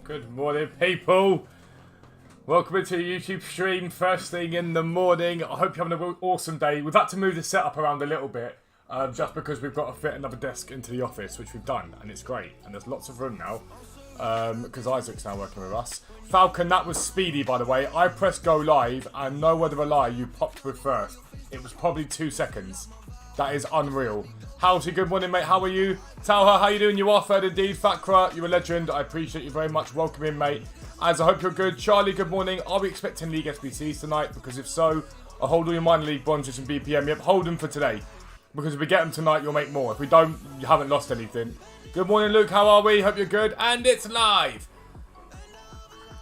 Good morning, people. Welcome into the YouTube stream, first thing in the morning. I hope you're having an awesome day. We've had to move the setup around a little bit, just because we've got to fit another desk into the office, which we've done, and it's great. And there's lots of room now, because Isaac's now working with us. Falcon, that was speedy, by the way. I pressed go live, and no word of a lie, you popped with first. It was probably 2 seconds. That is unreal. Howdy, good morning, mate. How are you? Talha, how you doing? You are third indeed. Fakra, you're a legend. I appreciate you very much. Welcome in, mate. As I hope you're good. Charlie, good morning. Are we expecting League SBCs tonight? Because if so, I'll hold all your minor league bronzes and BPM. Yep, hold them for today. Because if we get them tonight, you'll make more. If we don't, you haven't lost anything. Good morning, Luke. How are we? Hope you're good. And it's live.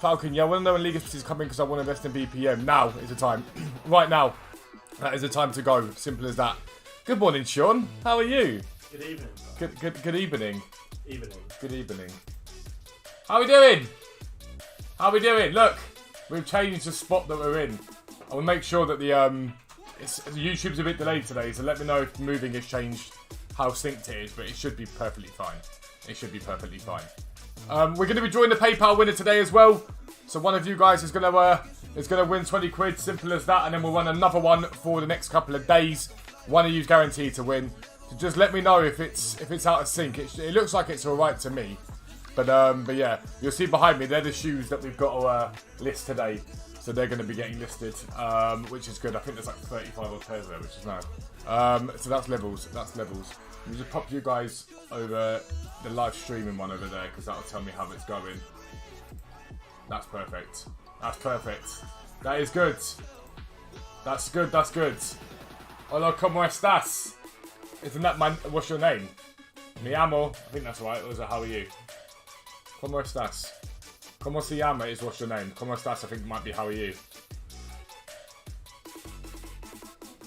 Falcon, yeah, I want to know when League SBCs come in because I want to invest in BPM. Now is the time. Right now. That is the time to go. Simple as that. Good morning, Sean. How are you? Good evening. Good evening. Evening. Good evening. How are we doing? How are we doing? Look, we've changed the spot that we're in. I will make sure that the YouTube's a bit delayed today, so let me know if moving has changed how synced it is, but it should be perfectly fine. It should be perfectly fine. We're going to be drawing the PayPal winner today as well. So one of you guys is going to win 20 quid, simple as that, and then we'll run another one for the next couple of days. One of you's guaranteed to win. So just let me know if it's out of sync. It looks like it's all right to me, but yeah, you'll see behind me. They're the shoes that we've got to list today, so they're going to be getting listed, which is good. I think there's like 35 odd pairs there, which is nice. So that's levels. That's levels. Let me just pop you guys over the live streaming one over there because that'll tell me how it's going. That's perfect. That's perfect. That is good. That's good. That's good. Hola, ¿cómo estás? Isn't that my... What's your name? Me llamo. I think that's right. Or is it how are you? ¿Cómo estás? ¿Cómo se llama is what's your name. ¿Cómo estás? I think it might be how are you.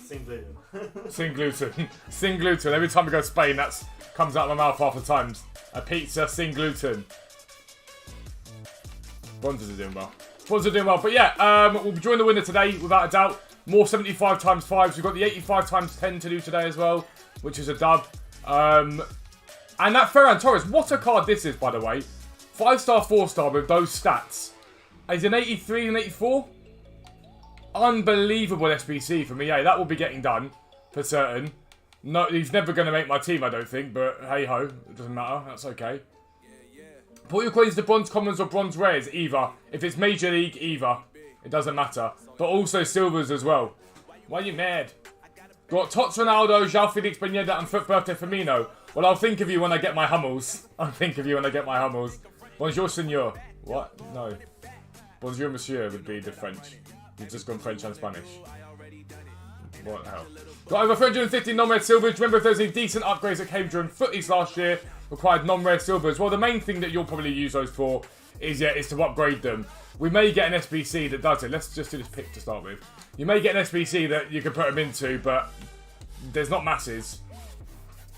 Sin gluten. Sin gluten. Sin gluten. Every time we go to Spain, that comes out of my mouth half the time. A pizza, sin gluten. Bronzes are doing well. Bronzes are doing well. But yeah, we'll be joining the winner today, without a doubt. More 75 times 5s. We've got the 85 times 10 to do today as well, which is a dub. And that Ferran Torres, what a card this is, by the way. 5-star, 4-star with those stats. Is an 83 and 84? Unbelievable SBC for me. Yeah, that will be getting done, for certain. No, he's never going to make my team, I don't think, but hey-ho. It doesn't matter. That's okay. Put your coins to bronze commons or bronze rares, either. If it's Major League, either. It doesn't matter. But also silvers as well. Why are you mad? Got Tots, Ronaldo, João Felix, Beneda, and Foot Birthday Firmino. Well, I'll think of you when I get my Hummels. I'll think of you when I get my Hummels. Bonjour, senor. What? No. Bonjour, monsieur would be the French. You've just gone French and Spanish. What the hell? Got over 350 non-red silvers. Remember if there's any decent upgrades that came during footies last year, required non-red silvers. Well, the main thing that you'll probably use those for is to upgrade them. We may get an SBC that does it. Let's just do this pick to start with. You may get an SBC that you can put them into, but there's not masses.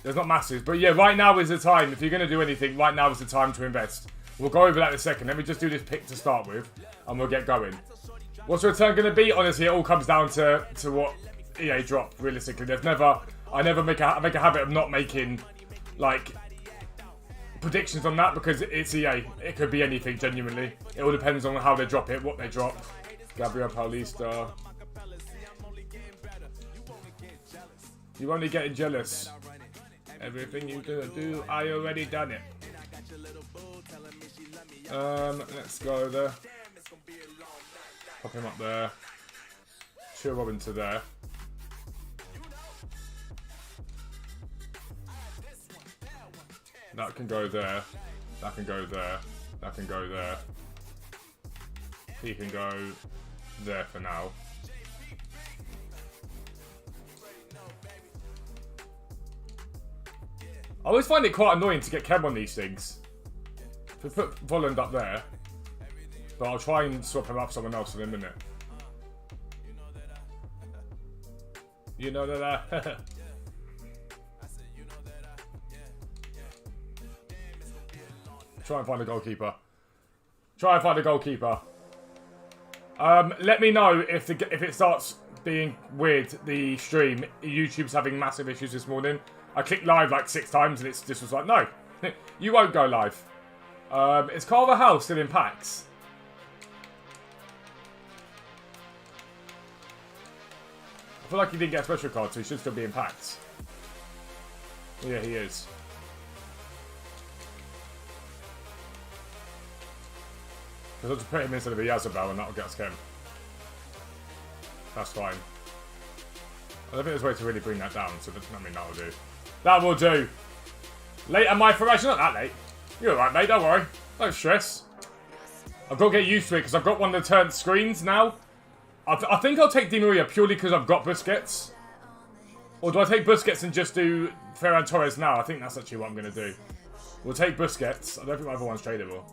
There's not masses. But yeah, right now is the time. If you're going to do anything, right now is the time to invest. We'll go over that in a second. Let me just do this pick to start with, and we'll get going. What's the return going to be? Honestly, it all comes down to what EA drop, realistically. I never make a habit of not making, like, predictions on that because it's EA. It could be anything, genuinely. It all depends on how they drop it, what they drop. Gabriel Paulista. You're only getting jealous. Everything you're gonna do, I already done it. Let's go there. Pop him up there. Chill Robin to there. That can go there. That can go there. That can go there. He can go there for now. I always find it quite annoying to get Kev on these things. To put Volland up there. But I'll try and swap him up with someone else in a minute. You know that. Try and find a goalkeeper. Try and find a goalkeeper. Let me know if it starts being weird, the stream. YouTube's having massive issues this morning. I clicked live like 6 times and this was like, no, you won't go live. Is Carver House still in packs? I feel like he didn't get a special card, so he should still be in packs. Yeah, he is. Because I'll just put him instead of a Yazabel and that'll get us Kem. That's fine. I don't think there's a way to really bring that down, so I mean, that'll do. That will do. Late am I for actually not that late. You're alright, mate, don't worry. Don't stress. I've got to get used to it because I've got one of the turned screens now. I think I'll take Di Maria purely because I've got Busquets. Or do I take Busquets and just do Ferran Torres now? I think that's actually what I'm going to do. We'll take Busquets. I don't think my other one's tradable.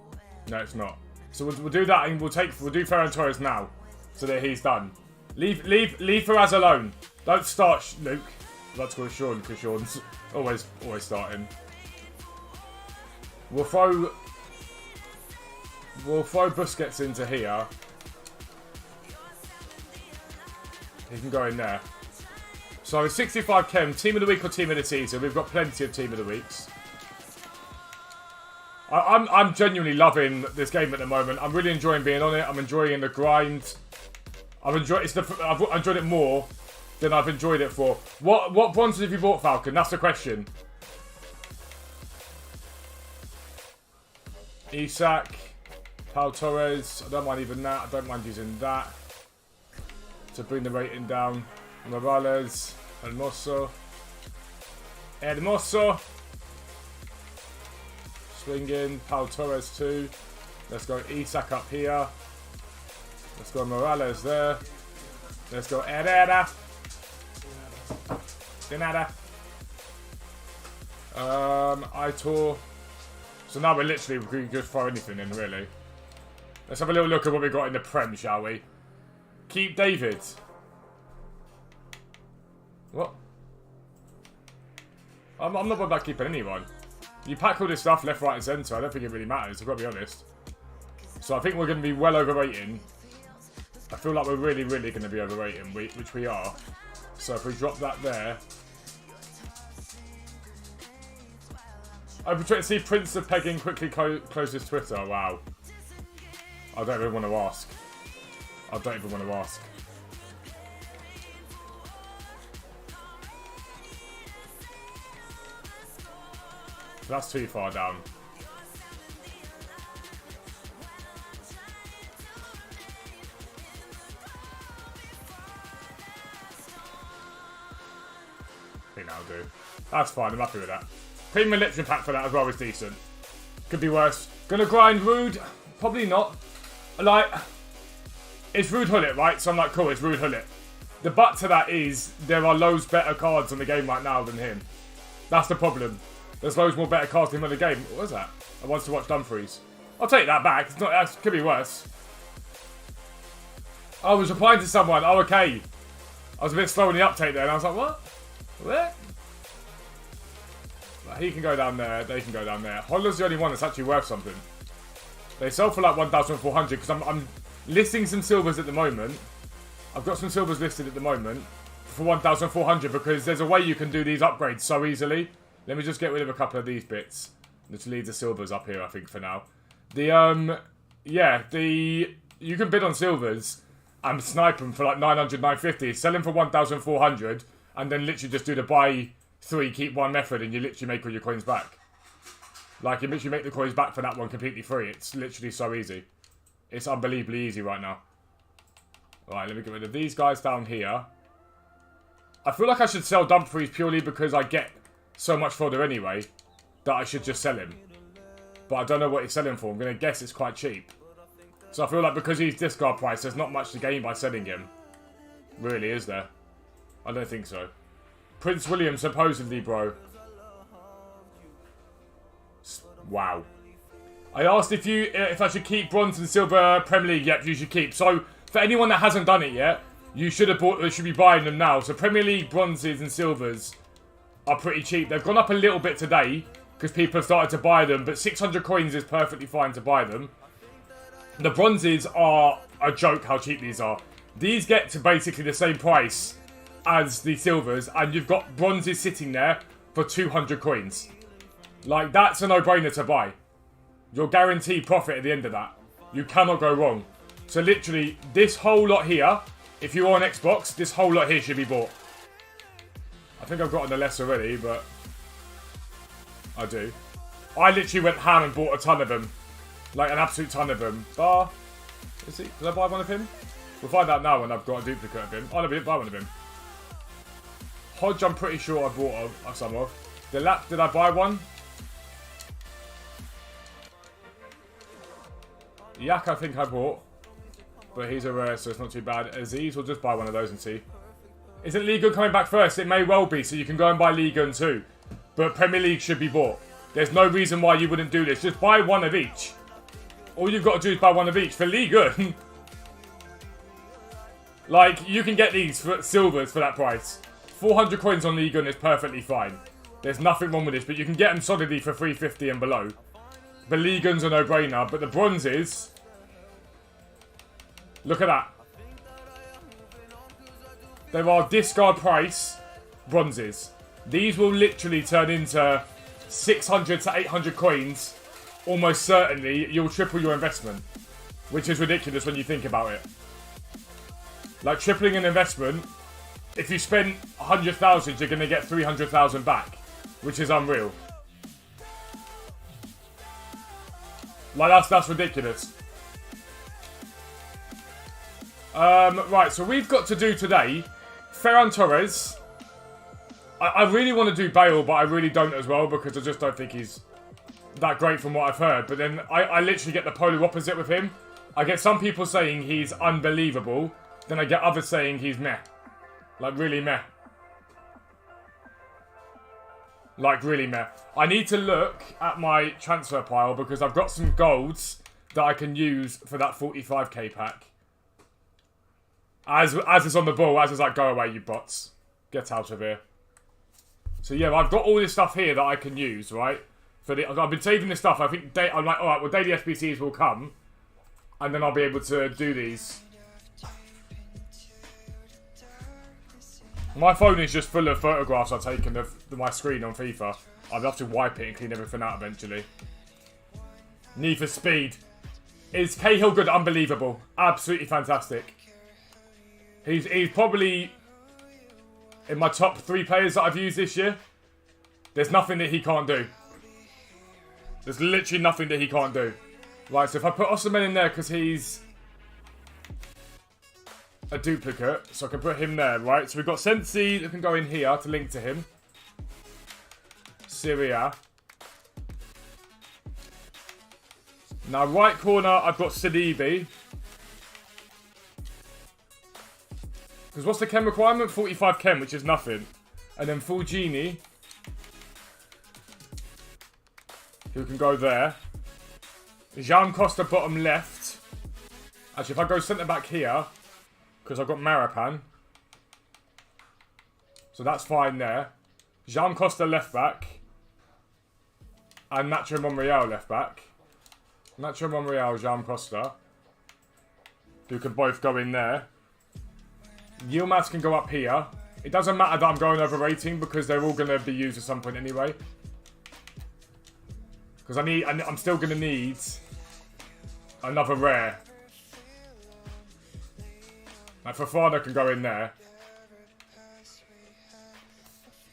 No, it's not. So we'll do that and we'll do Ferran Torres now. So that he's done. Leave Ferraz alone. Don't start Luke. Let's go with Sean because Sean's always starting. We'll throw Busquets into here. He can go in there. So 65 Kem, team of the week or team of the season. We've got plenty of team of the weeks. I'm genuinely loving this game at the moment. I'm really enjoying being on it. I'm enjoying the grind. I've enjoyed it more than I've enjoyed it for. What bronzes have you bought, Falcon? That's the question. Isak, Pau Torres. I don't mind even that. I don't mind using that to bring the rating down. Morales, Hermoso. Swinging, Pau Torres too. Let's go Isak up here. Let's go Morales there. Let's go Herrera. Dinada. Aitor. So now we can just throw anything in, really. Let's have a little look at what we got in the Prem, shall we? Keep David. What? I'm not about keeping anyone. You pack all this stuff left, right and centre. I don't think it really matters, I've got to be honest. So I think we're going to be well overrating. I feel like we're really going to be overrating, which we are. So if we drop that there. I'm trying to see Prince of Pegging quickly close his Twitter. Wow. I don't even want to ask. That's too far down. I think that'll do. That's fine, I'm happy with that. Premium Elysian pack for that as well is decent. Could be worse. Gonna grind Rude? Probably not. Like, it's Rude Hullet, right? So I'm like, cool, it's Rude Hullet. The but to that is, there are loads better cards in the game right now than him. That's the problem. There's loads more better cards than him in the game. What was that? I want to watch Dumfries. I'll take that back. It's not, that could be worse. I was replying to someone. Oh, okay. I was a bit slow in the uptake there, and I was like, what? What? He can go down there. They can go down there. Holler's the only one that's actually worth something. They sell for like 1,400 because I'm listing some silvers at the moment. I've got some silvers listed at the moment for 1,400 because there's a way you can do these upgrades so easily. Let me just get rid of a couple of these bits. Let's leave the silvers up here, I think, for now. You can bid on silvers and snipe them for like 900, 950. Sell them for 1,400 and then literally just do the buy 3, keep 1 method and you literally make all your coins back. Like, you literally make the coins back for that one completely free. It's literally so easy. It's unbelievably easy right now. Alright, let me get rid of these guys down here. I feel like I should sell Dumfries purely because I get so much fodder anyway that I should just sell him. But I don't know what he's selling for. I'm going to guess it's quite cheap. So I feel like because he's discard price, there's not much to gain by selling him. Really, is there? I don't think so. Prince William, supposedly, bro. Wow. I asked if I should keep bronze and silver Premier League. Yep, you should keep. So for anyone that hasn't done it yet, you should be buying them now. So Premier League bronzes and silvers are pretty cheap. They've gone up a little bit today because people have started to buy them, but 600 coins is perfectly fine to buy them. The bronzes are a joke how cheap these are. These get to basically the same price as the silvers, and you've got bronzes sitting there for 200 coins. Like, that's a no-brainer to buy. You're guaranteed profit at the end of that. You cannot go wrong. So literally, this whole lot here, if you're on Xbox, this whole lot here should be bought. I think I've gotten the less already, but I do. I literally went ham and bought a ton of them. Like an absolute ton of them. Bar, is he? Did I buy one of him? We'll find out now when I've got a duplicate of him. Oh no, we didn't buy one of him. Hodge, I'm pretty sure I bought some of. The Lap, did I buy one? Yak, I think I bought. But he's a rare, so it's not too bad. Aziz, we'll just buy one of those and see. Isn't League One coming back first? It may well be, so you can go and buy League One too. But Premier League should be bought. There's no reason why you wouldn't do this. Just buy one of each. All you've got to do is buy one of each. For League One, like, you can get these for silvers for that price. 400 coins on League One is perfectly fine. There's nothing wrong with this, but you can get them solidly for 350 and below. The League One's a no-brainer, but the bronzes... Look at that. There are discard price bronzes. These will literally turn into 600 to 800 coins. Almost certainly, you'll triple your investment. Which is ridiculous when you think about it. Like, tripling an investment, if you spend 100,000, you're going to get 300,000 back. Which is unreal. Like, that's ridiculous. Right, so we've got to do today Ferran Torres. I really want to do Bale, but I really don't as well because I just don't think he's that great from what I've heard. But then I literally get the polar opposite with him. I get some people saying he's unbelievable. Then I get others saying he's meh. Like, really meh. Like, really meh. I need to look at my transfer pile because I've got some golds that I can use for that 45k pack. As is on the ball, as is like, go away, you bots. Get out of here. So yeah, I've got all this stuff here that I can use, right? I've been saving this stuff. I think I'm like, alright, well, daily SBCs will come. And then I'll be able to do these. My phone is just full of photographs I've taken of my screen on FIFA. I'll have to wipe it and clean everything out eventually. Need for Speed. Is Cahill good? Unbelievable. Absolutely fantastic. He's probably in my top 3 players that I've used this year. There's nothing that he can't do. There's literally nothing that he can't do. Right, so if I put Osimhen in there because he's a duplicate, so I can put him there, right? So we've got Sensi that can go in here to link to him. Syria. Now, right corner, I've got Sidibe. Because what's the chem requirement? 45 chem, which is nothing. And then Fulgini, who can go there. Jean Costa bottom left. Actually, if I go centre back here, because I've got Marapan. So that's fine there. Jean Costa left back. And Nacho Monreal left back. Nacho Monreal, Jean Costa. Who can both go in there. Yilmaz can go up here. It doesn't matter that I'm going over rating because they're all going to be used at some point anyway. Because I'm still going to need another rare. Like Fofana can go in there.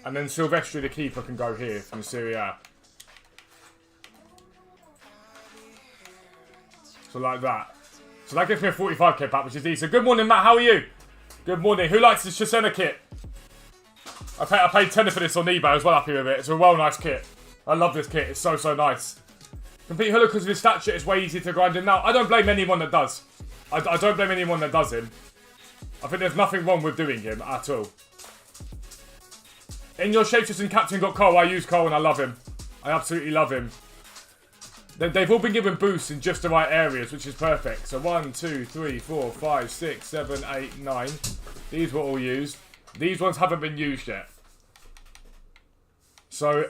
And then Silvestri, the keeper, can go here from Serie A. So like that. So that gives me a 45k pack, which is decent. Good morning, Matt. How are you? Good morning. Who likes the Shasena kit? I paid tenner for this on eBay. I was well happy with it. It's a well nice kit. I love this kit. It's so nice. Complete Huller because of his stat shit. It's way easier to grind him now. I don't blame anyone that does. I don't blame anyone that does him. I think there's nothing wrong with doing him at all. In your Shapeshifters and Captain got Cole. I use Cole and I love him. I absolutely love him. They've all been given boosts in just the right areas, which is perfect. So 1, 2, 3, 4, 5, 6, 7, 8, 9. These were all used. These ones haven't been used yet. So,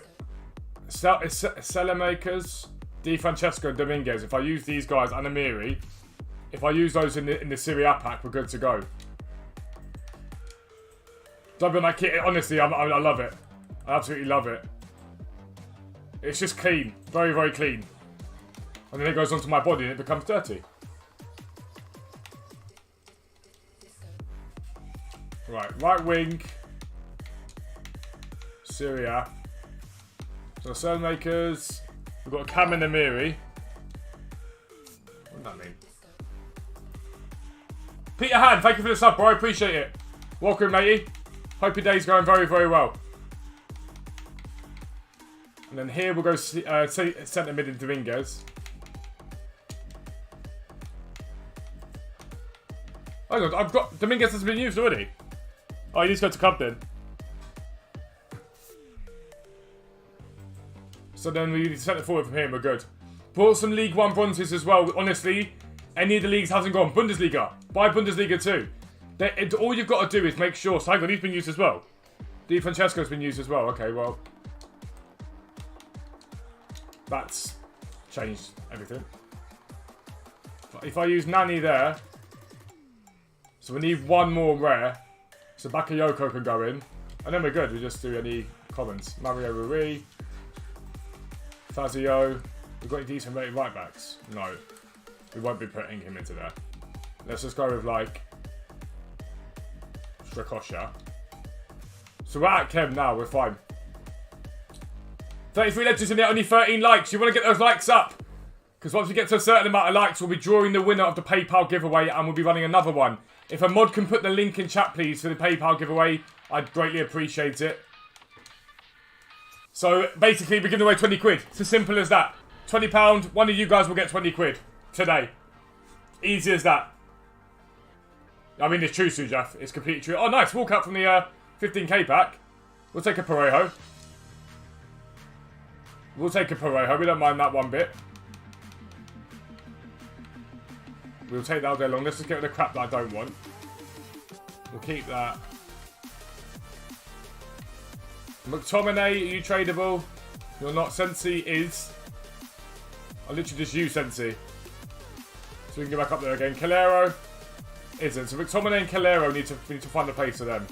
Selemakers, Di Francesco and Dominguez. If I use these guys and Amiri, if I use those in the Serie A pack, we're good to go. Don't be on that kit. Honestly, I love it. I absolutely love it. It's just clean. Very clean. And then it goes onto my body and it becomes dirty. Right wing. Syria. So cell makers. We've got a Cam and Amiri. What does that mean? Peter Han, thank you for the sub, bro. I appreciate it. Welcome, matey. Hope your day's going very, very well. And then here we'll go centre mid in Dominguez. Oh God, I've got Dominguez has been used already. Oh, he needs to go to club then. So then we centre forward from here and we're good. Bought some League 1 bronzes as well. Honestly, any of the leagues hasn't gone. Bundesliga. Buy Bundesliga too. All you've got to do is make sure. So hang on, he's been used as well. Di Francesco's been used as well. Okay, well. That's changed everything. If I use Nani there. So we need one more rare. So Bakayoko can go in. And then we're good. We just do any comments. Mario Rui. Fazio. We've got any decent rated right backs? No. We won't be putting him into there. Let's just go with like Strakosha. So we're at Chem now, we're fine. 33 legends in there, only 13 likes. You want to get those likes up. Because once we get to a certain amount of likes, we'll be drawing the winner of the PayPal giveaway and we'll be running another one. If a mod can put the link in chat, please, for the PayPal giveaway, I'd greatly appreciate it. So basically, we're giving away 20 quid. It's as simple as that. £20, one of you guys will get 20 quid today. Easy as that. I mean, it's true, Sujaf. It's completely true. Oh, nice. Walk out from the 15k pack. We'll take a Parejo. We'll take a Parejo. We don't mind that one bit. We'll take that all day long. Let's just get rid of the crap that I don't want. We'll keep that. McTominay, are you tradable? You're not. Sensi is. I literally just use Sensi. So we can go back up there again. Calero isn't. So McTominay and Calero need to find a place for them.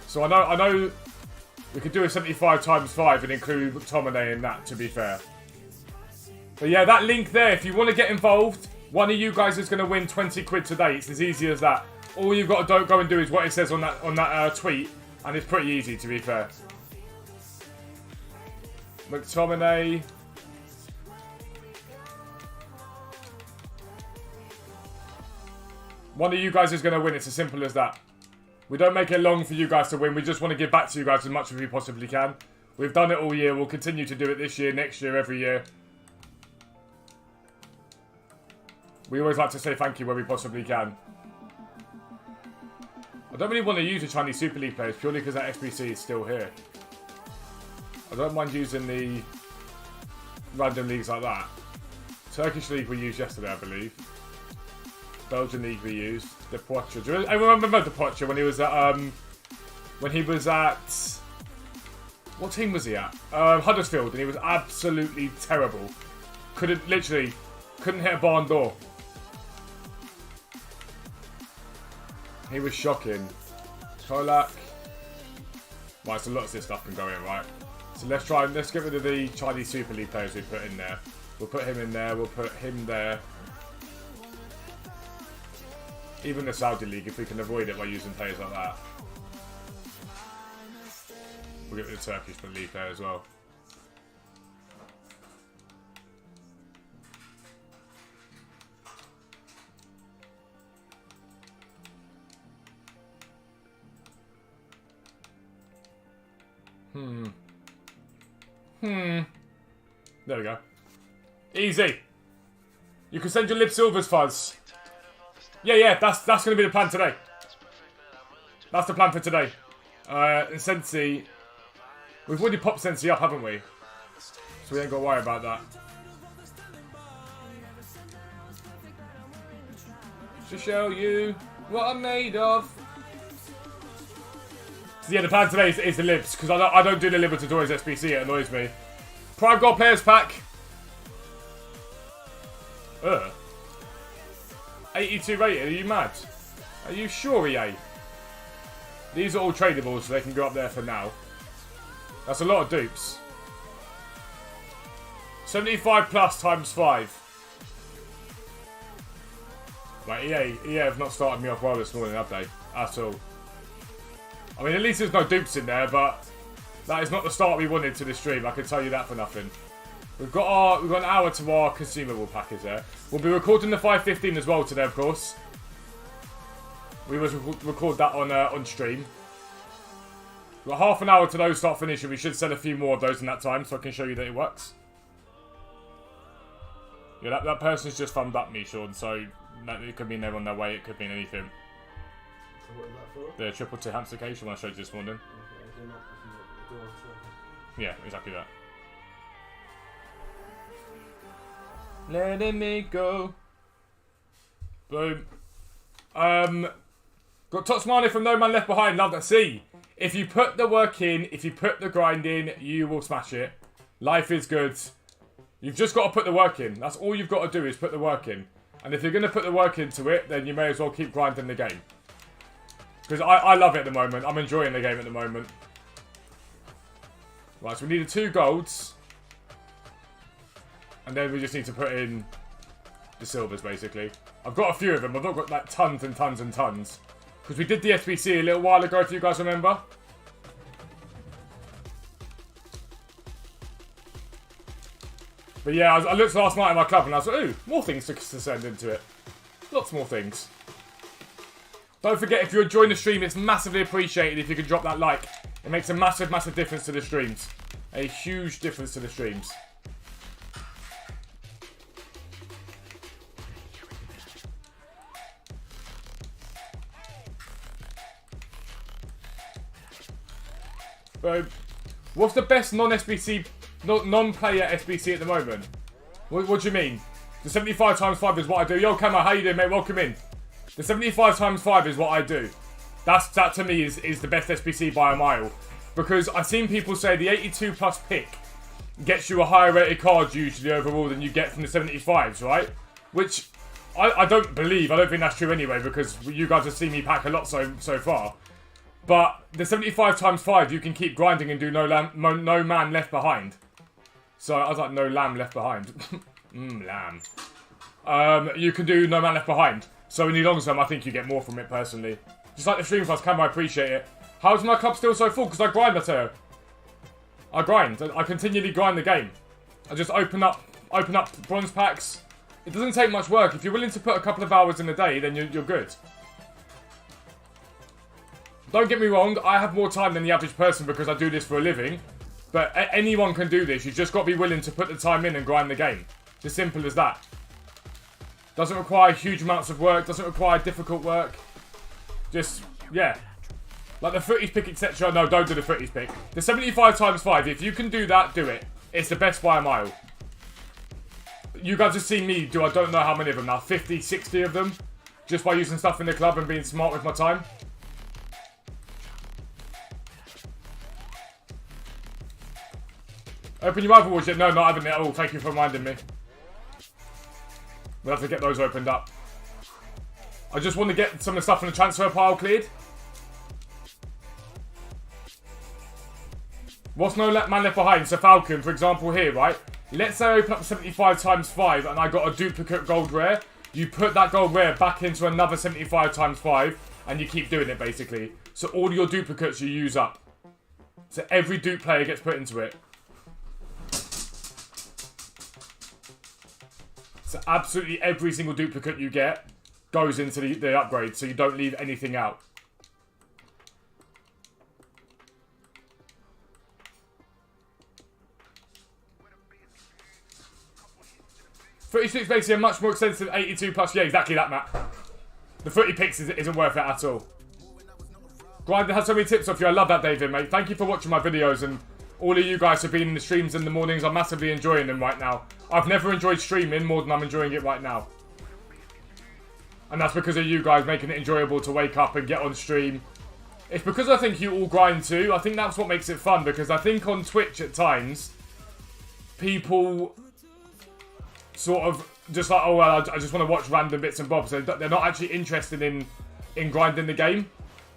So I know we could do a 75 times 5 and include McTominay in that, to be fair. But yeah, that link there, if you want to get involved, one of you guys is going to win 20 quid today. It's as easy as that. All you've got to go and do is what it says on that tweet, and it's pretty easy, to be fair. McTominay. One of you guys is going to win. It's as simple as that. We don't make it long for you guys to win. We just want to give back to you guys as much as we possibly can. We've done it all year. We'll continue to do it this year, next year, every year. We always like to say thank you where we possibly can. I don't really want to use the Chinese Super League players purely because that SBC is still here. I don't mind using the random leagues like that. Turkish League we used yesterday, I believe. Belgian League we used. The Poitre. Do you remember the Poitre when he was at what team was he at? Huddersfield, and he was absolutely terrible. Couldn't hit a barn door. He was shocking. Kolak. Right, so lots of this stuff can go in, right? So let's get rid of the Chinese Super League players we put in there. We'll put him in there, we'll put him there. Even the Saudi League, if we can avoid it by using players like that. We'll get rid of the Turkish League there as well. There we go. Easy. You can send your lip silvers, Fuzz. Yeah, that's going to be the plan today. That's the plan for today. And Sensi, we've already popped Sensi up, haven't we? So we ain't got to worry about that. To show you what I'm made of. So yeah, the plan today is the libs, because I don't do the Libertadores SBC, it annoys me. Prime Gold Players Pack. 82 rated, are you mad? Are you sure, EA? These are all tradables, so they can go up there for now. That's a lot of dupes. 75 plus times 5. Right, EA have not started me off well this morning, have they? At all. I mean, at least there's no dupes in there, but that is not the start we wanted to this stream. I can tell you that for nothing. We've got an hour to our consumable package there. We'll be recording the 5:15 as well today, of course. We will record that on stream. We've got half an hour to those start finishing. We should sell a few more of those in that time, so I can show you that it works. Yeah, that person's just thumbed up me, Sean, so it could mean they're on their way, it could mean anything. So what is that for? The triple T hamstercation I showed you this morning. Okay, Yeah, exactly that. Letting me go. Boom. Got Tots Marley from No Man Left Behind. Love that. See, if you put the work in, if you put the grind in, you will smash it. Life is good. You've just got to put the work in. That's all you've got to do is put the work in. And if you're going to put the work into it, then you may as well keep grinding the game. Because I love it at the moment. I'm enjoying the game at the moment. Right, so we needed 2 golds. And then we just need to put in the silvers, basically. I've got a few of them. I've not got like tons and tons and tons. Because we did the SBC a little while ago, if you guys remember. But yeah, I looked last night at my club and I was like, ooh, more things to send into it. Lots more things. Don't forget, if you're enjoying the stream, it's massively appreciated if you can drop that like. It makes a massive, massive difference to the streams. A huge difference to the streams. What's the best non-SBC, non-player SBC at the moment? What do you mean? The 75 times 5 is what I do. Yo, Camo, how you doing, mate? Welcome in. The 75 times 5 is what I do. That to me is the best SBC by a mile. Because I've seen people say the 82 plus pick gets you a higher rated card usually overall than you get from the 75s, right? Which I don't believe. I don't think that's true anyway because you guys have seen me pack a lot so far. But the 75 times 5, you can keep grinding and do no man left behind. So I was like, no lamb left behind. Lamb. You can do no man left behind. So in the long term, I think you get more from it personally. Just like the stream plus Camo, I appreciate it. How's my club still so full? Because I grind, I tell you. I grind. I continually grind the game. I just open up bronze packs. It doesn't take much work. If you're willing to put a couple of hours in a day, then you're good. Don't get me wrong, I have more time than the average person because I do this for a living. But anyone can do this. You've just got to be willing to put the time in and grind the game. It's as simple as that. Doesn't require huge amounts of work. Doesn't require difficult work. Just, yeah. Like the footies pick, etc. No, don't do the footies pick. The 75 times 5, if you can do that, do it. It's the best by a mile. You guys have seen me do, I don't know how many of them now, 50, 60 of them. Just by using stuff in the club and being smart with my time. Open your other awards yet? No, not having it at all. Thank you for reminding me. We'll have to get those opened up. I just want to get some of the stuff in the transfer pile cleared. What's no man left behind? So Falcon, for example, here, right? Let's say I open up 75 times 5 and I got a duplicate gold rare. You put that gold rare back into another 75 times 5 and you keep doing it, basically. So all your duplicates you use up. So every dupe player gets put into it. So absolutely every single duplicate you get goes into the upgrade, so you don't leave anything out. $36 basically a much more expensive 82 plus. Yeah, exactly that, Matt. The 30 picks isn't worth it at all. Grinder has so many tips off you. I love that, David, mate. Thank you for watching my videos, and all of you guys have been in the streams in the mornings. I'm massively enjoying them right now. I've never enjoyed streaming more than I'm enjoying it right now. And that's because of you guys making it enjoyable to wake up and get on stream. It's because I think you all grind too. I think that's what makes it fun, because I think on Twitch at times, people sort of just like, oh well, I just want to watch random bits and bobs. They're not actually interested in grinding the game.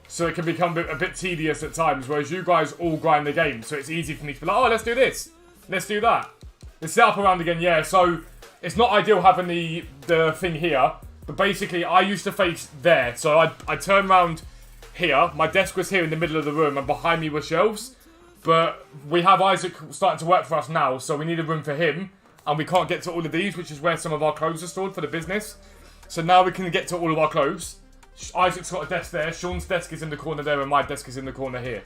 So it can become a bit tedious at times, whereas you guys all grind the game. So it's easy for me to be like, oh, let's do this. Let's do that. The setup around again, yeah. So it's not ideal having the thing here, but basically I used to face there. So I turned around here. My desk was here in the middle of the room, and behind me were shelves. But we have Isaac starting to work for us now, so we need a room for him, and we can't get to all of these, which is where some of our clothes are stored for the business. So now we can get to all of our clothes. Isaac's got a desk there. Sean's desk is in the corner there, and my desk is in the corner here.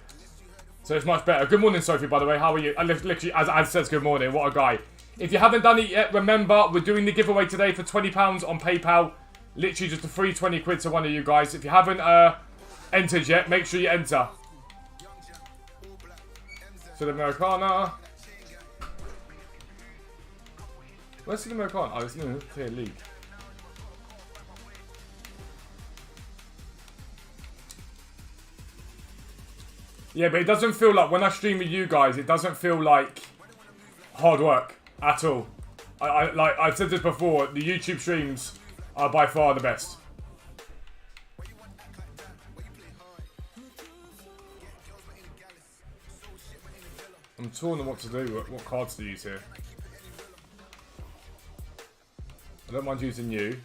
So it's much better. Good morning, Sophie, by the way. How are you? Literally, as says, good morning. What a guy. If you haven't done it yet, remember, we're doing the giveaway today for £20 on PayPal. Literally just a free 20 quid to one of you guys. If you haven't entered yet, make sure you enter. So the Americana. Where's the Americana? Oh, it's in the tier league. Yeah, but it doesn't feel like, when I stream with you guys, it doesn't feel like hard work at all. Like I've said this before, the YouTube streams are by far the best. I'm torn on what to do, what cards to use here. I don't mind using you.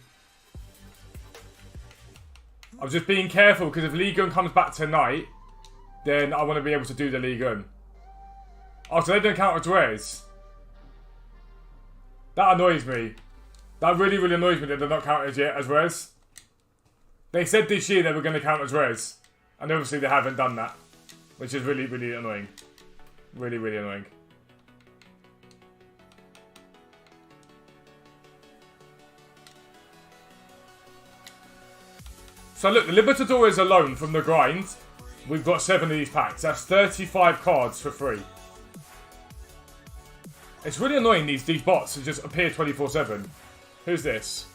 I'm just being careful, because if League Gun comes back tonight, then I want to be able to do the League Gun. Oh, so they don't count as res. That annoys me. That really, really annoys me that they're not counted yet as res. They said this year they were going to count as res. And obviously they haven't done that. Which is really, really annoying. Really, really annoying. So look, the Libertadores alone from the grind, we've got 7 of these packs. That's 35 cards for free. It's really annoying, these bots to just appear 24/7. Who's this?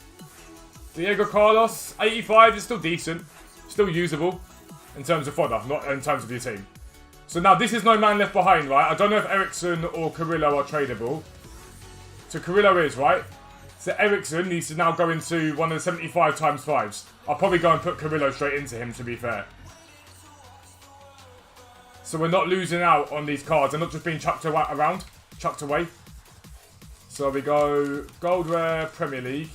Diego Carlos, 85 is still decent. Still usable in terms of fodder, not in terms of your team. So now this is no man left behind, right? I don't know if Ericsson or Carrillo are tradable. So Carrillo is, right? So Ericsson needs to now go into one of the 75 times 5s. I'll probably go and put Carrillo straight into him, to be fair. So we're not losing out on these cards. They're not just being chucked around. Chucked away. So we go Gold Rare Premier League.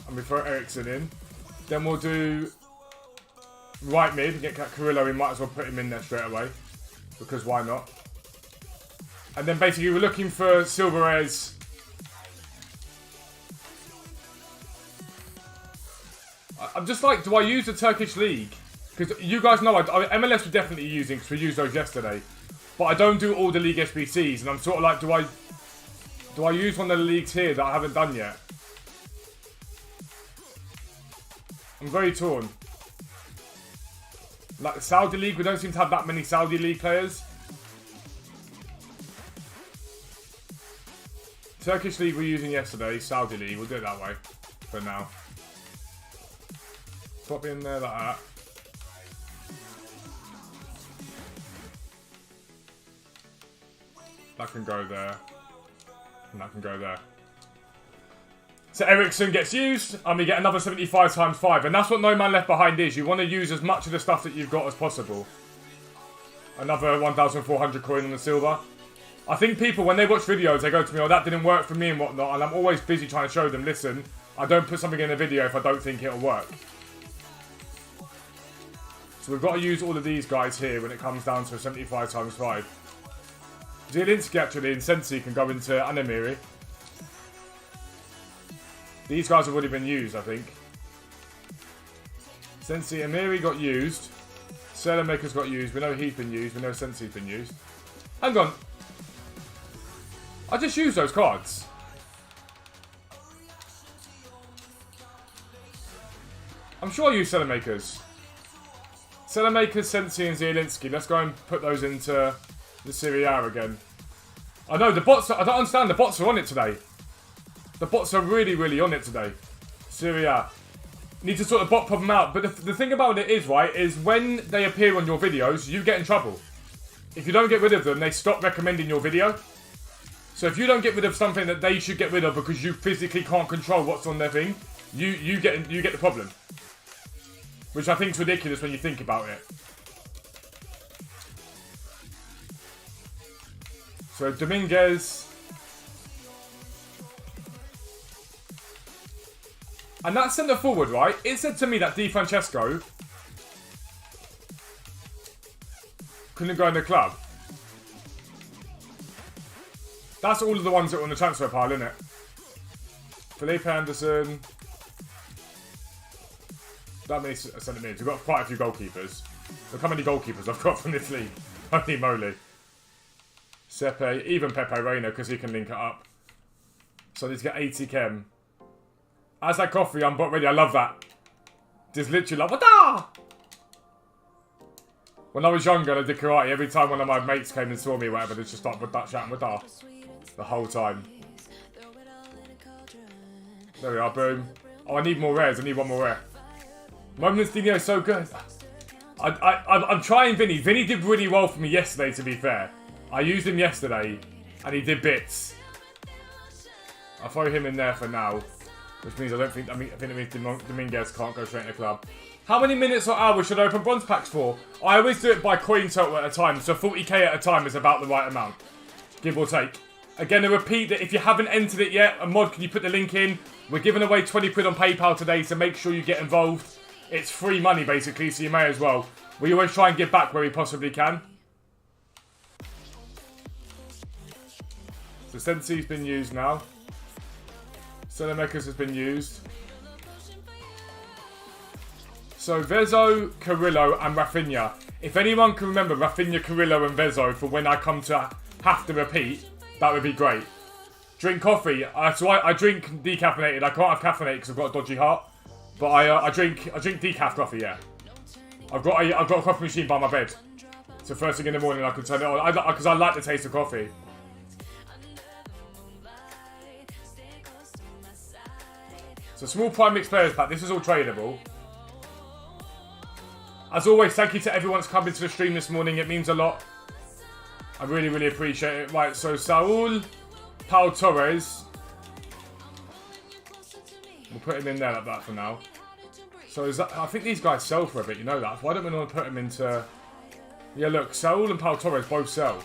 And we throw Ericsson in. Then we'll do right mid. Get Carrillo in. Might as well put him in there straight away. Because why not? And then basically we're looking for Silver Rares. I'm just like, do I use the Turkish League? Because you guys know, MLS we're definitely using, because we used those yesterday. But I don't do all the League SBCs, and I'm sort of like, do I use one of the leagues here that I haven't done yet? I'm very torn. Like the Saudi League, we don't seem to have that many Saudi League players. Turkish League we're using yesterday, Saudi League, we'll do it that way for now. Swap in there like that. That can go there. And that can go there. So Ericsson gets used, and we get another 75 times 5. And that's what No Man Left Behind is. You want to use as much of the stuff that you've got as possible. Another 1,400 coin on the silver. I think people, when they watch videos, they go to me, oh, that didn't work for me and whatnot. And I'm always busy trying to show them, listen, I don't put something in a video if I don't think it'll work. So we've got to use all of these guys here when it comes down to a 75 times 5. Zielinski actually and Sensi can go into Anemiri. These guys have already been used, I think. Sensi Amiri got used. Sailormaker's got used. We know he's been used. We know Sensi's been used. Hang on. I just used those cards. I'm sure I used Sailormakers. Sailormakers, Sensi and Zielinski. Let's go and put those into the Serie A again. I know, the bots are, I don't understand, the bots are on it today. The bots are really, really on it today. Serie A. Need to sort the bot problem out. But the thing about it is, right, is when they appear on your videos, you get in trouble. If you don't get rid of them, they stop recommending your video. So if you don't get rid of something that they should get rid of because you physically can't control what's on their thing, you get the problem. Which I think is ridiculous when you think about it. So Dominguez. And that centre forward, right? It said to me that Di Francesco couldn't go in the club. That's all of the ones that were on the transfer pile, isn't it? Felipe Anderson. That many centre mids. We've got quite a few goalkeepers. Look how many goalkeepers I've got from this league. Holy moly. Sepe, even Pepe Reina, because he can link it up. So I need to get 80 chem. As that coffee, I'm bot ready. I love that. Just literally like, wada! When I was younger and I did karate, every time one of my mates came and saw me, whatever, they just start with that shouting wada the whole time. There we are, boom. Oh, I need more rares. I need one more rare. Moments Dino is so good. I'm trying Vinny. Vinny did really well for me yesterday, to be fair. I used him yesterday, and he did bits. I'll throw him in there for now. Which means I think it means Dominguez can't go straight in the club. How many minutes or hours should I open bronze packs for? I always do it by coin total at a time, so 40k at a time is about the right amount. Give or take. Again, I repeat that if you haven't entered it yet, a mod, can you put the link in? We're giving away 20 quid on PayPal today, so make sure you get involved. It's free money, basically, so you may as well. We always try and give back where we possibly can. So Sensi's been used now. Selemakers has been used. So Vezzo, Carrillo and Rafinha. If anyone can remember Rafinha, Carrillo and Vezzo for when I come to have to repeat, that would be great. Drink coffee. So I drink decaffeinated. I can't have caffeinated because I've got a dodgy heart. But I drink decaf coffee, yeah. I've got a coffee machine by my bed. So first thing in the morning I can turn it on. Because I like the taste of coffee. So small prime mixed players pack. This is all tradable. As always, thank you to everyone that's come into the stream this morning. It means a lot. I really, really appreciate it. Right, so Saul, Pau Torres. We'll put him in there like that for now. So is that? I think these guys sell for a bit, you know that. Why don't we not put them into... Yeah, look, Saul and Pau Torres both sell.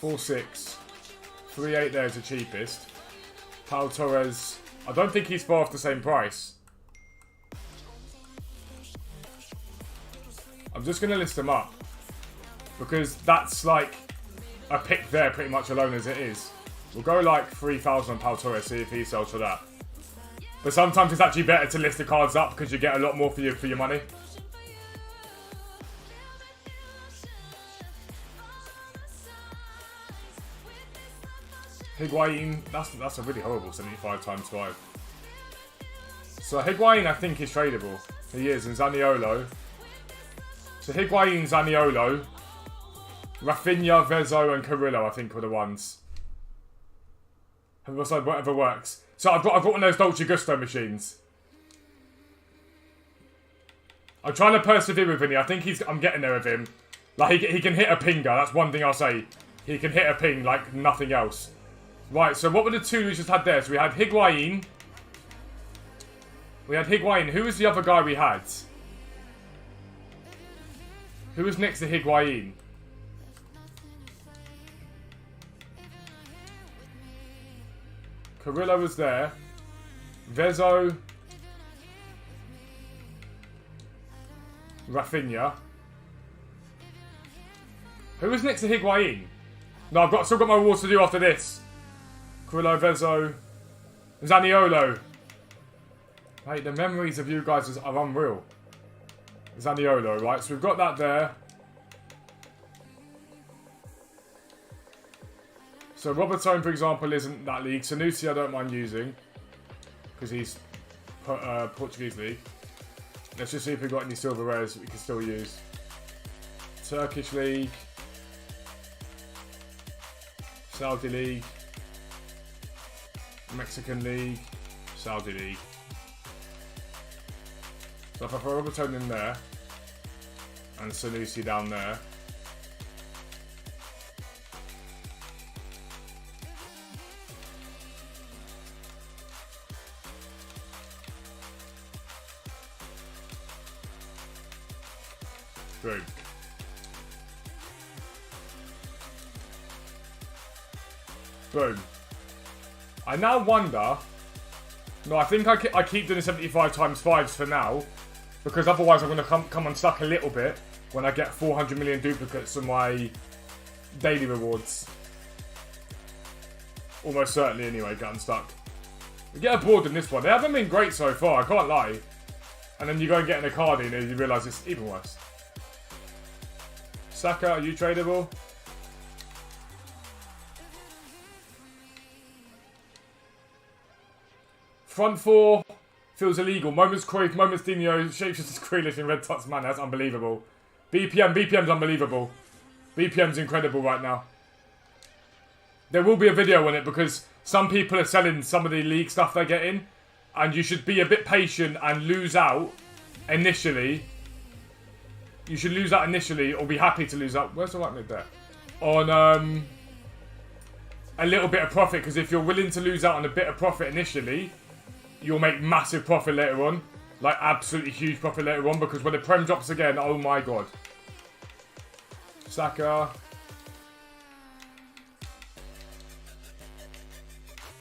4.6. 3.8 there is the cheapest. Pau Torres... I don't think he's far off the same price. I'm just going to list them up. Because that's like a pick there pretty much alone as it is. We'll go like 3,000 on Pau Torres, see if he sells for that. But sometimes it's actually better to list the cards up because you get a lot more for your money. Higuain, that's a really horrible 75 times 5. So Higuain I think is tradable. He is, and Zaniolo. So Higuain, Zaniolo, Rafinha, Vezzo and Carrillo I think were the ones. Whatever works. So I've got one of those Dolce Gusto machines. I'm trying to persevere with Vinny. I think I'm getting there with him. Like he can hit a pinger, that's one thing I'll say. He can hit a ping like nothing else. Right, so what were the two we just had there? So we had Higuain. Who was the other guy we had? Who was next to Higuain? Carrillo was there. Vezzo. Rafinha. Who was next to Higuain? No, I've still got my awards to do after this. Carrillo, Vezzo, Zaniolo. Mate, the memories of you guys are unreal. Zaniolo, right? So we've got that there. So Robertson, for example, isn't that league. Sanusi I don't mind using. Because he's Portuguese league. Let's just see if we've got any silver rares that we can still use. Turkish league. Saudi league. Mexican league. Saudi league. So if I throw Robertson in there. And Sanusi down there. Boom. Boom. I now wonder... No, I think I keep doing 75 times 5s for now. Because otherwise I'm going to come unstuck a little bit when I get 400 million duplicates on my daily rewards. Almost certainly anyway, get unstuck. We get aboard in this one. They haven't been great so far, I can't lie. And then you go and get in a card in and you realise it's even worse. Saka, are you tradable? Front four feels illegal. Moments Cruyff, moments Dino, Shapeshifters Grealish and Red Tots. Man, that's unbelievable. BPM's unbelievable. BPM's incredible right now. There will be a video on it because some people are selling some of the league stuff they're getting. And you should be a bit patient and lose out initially. You should lose out initially or be happy to lose out. Where's the right mid there? On a little bit of profit. Because if you're willing to lose out on a bit of profit initially, you'll make massive profit later on. Like absolutely huge profit later on. Because when the Prem drops again, oh my god. Saka.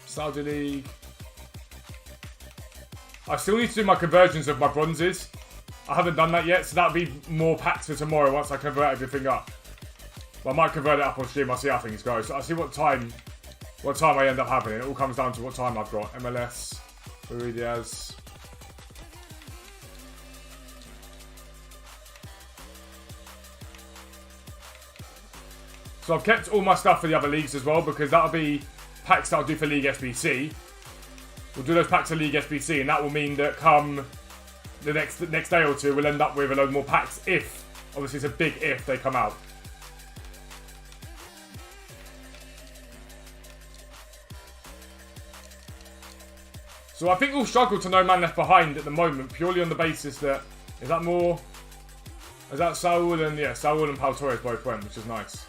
Saudi League. I still need to do my conversions of my bronzes. I haven't done that yet, so that'll be more packs for tomorrow once I convert everything up. But I might convert it up on stream. I'll see how things go. So I'll see what time I end up having. It all comes down to what time I've got. MLS, Diaz. So I've kept all my stuff for the other leagues as well because that'll be packs that I'll do for League SBC. We'll do those packs for League SBC, and that will mean that come the next day or two, we'll end up with a load more packs if, obviously it's a big if, they come out. So I think we'll struggle to no man left behind at the moment, purely on the basis that, is that Saul and, yeah, Saul and Pau Torres both went, which is nice.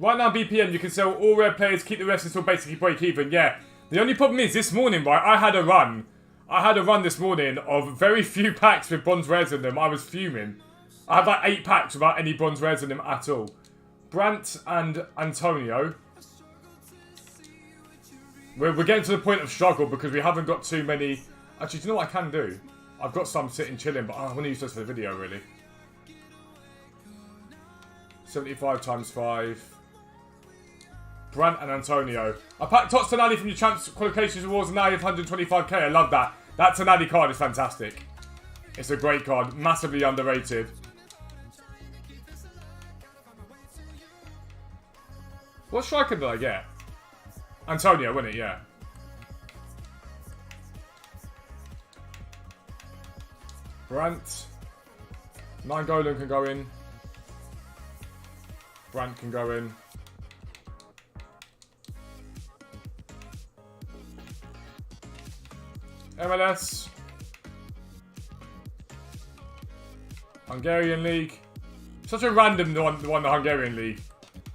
Right now, BPM, you can sell all rare players, keep the rest until basically break even. Yeah, the only problem is this morning, right, I had a run this morning of very few packs with bronze rares in them. I was fuming. I had like 8 packs without any bronze rares in them at all. Brandt and Antonio. We're getting to the point of struggle because we haven't got too many. Actually, do you know what I can do? I've got some sitting chilling, but I want to use those for the video, really. 75 times 5. Brandt and Antonio. I packed Tots Tonali from your Champs Qualifications Awards and now you have 125k. I love that. That Tonali card is fantastic. It's a great card. Massively underrated. What striker did I get? Antonio, wasn't it? Yeah. Brandt. Nainggolan can go in. Brandt can go in. MLS. Hungarian League. Such a random the Hungarian League.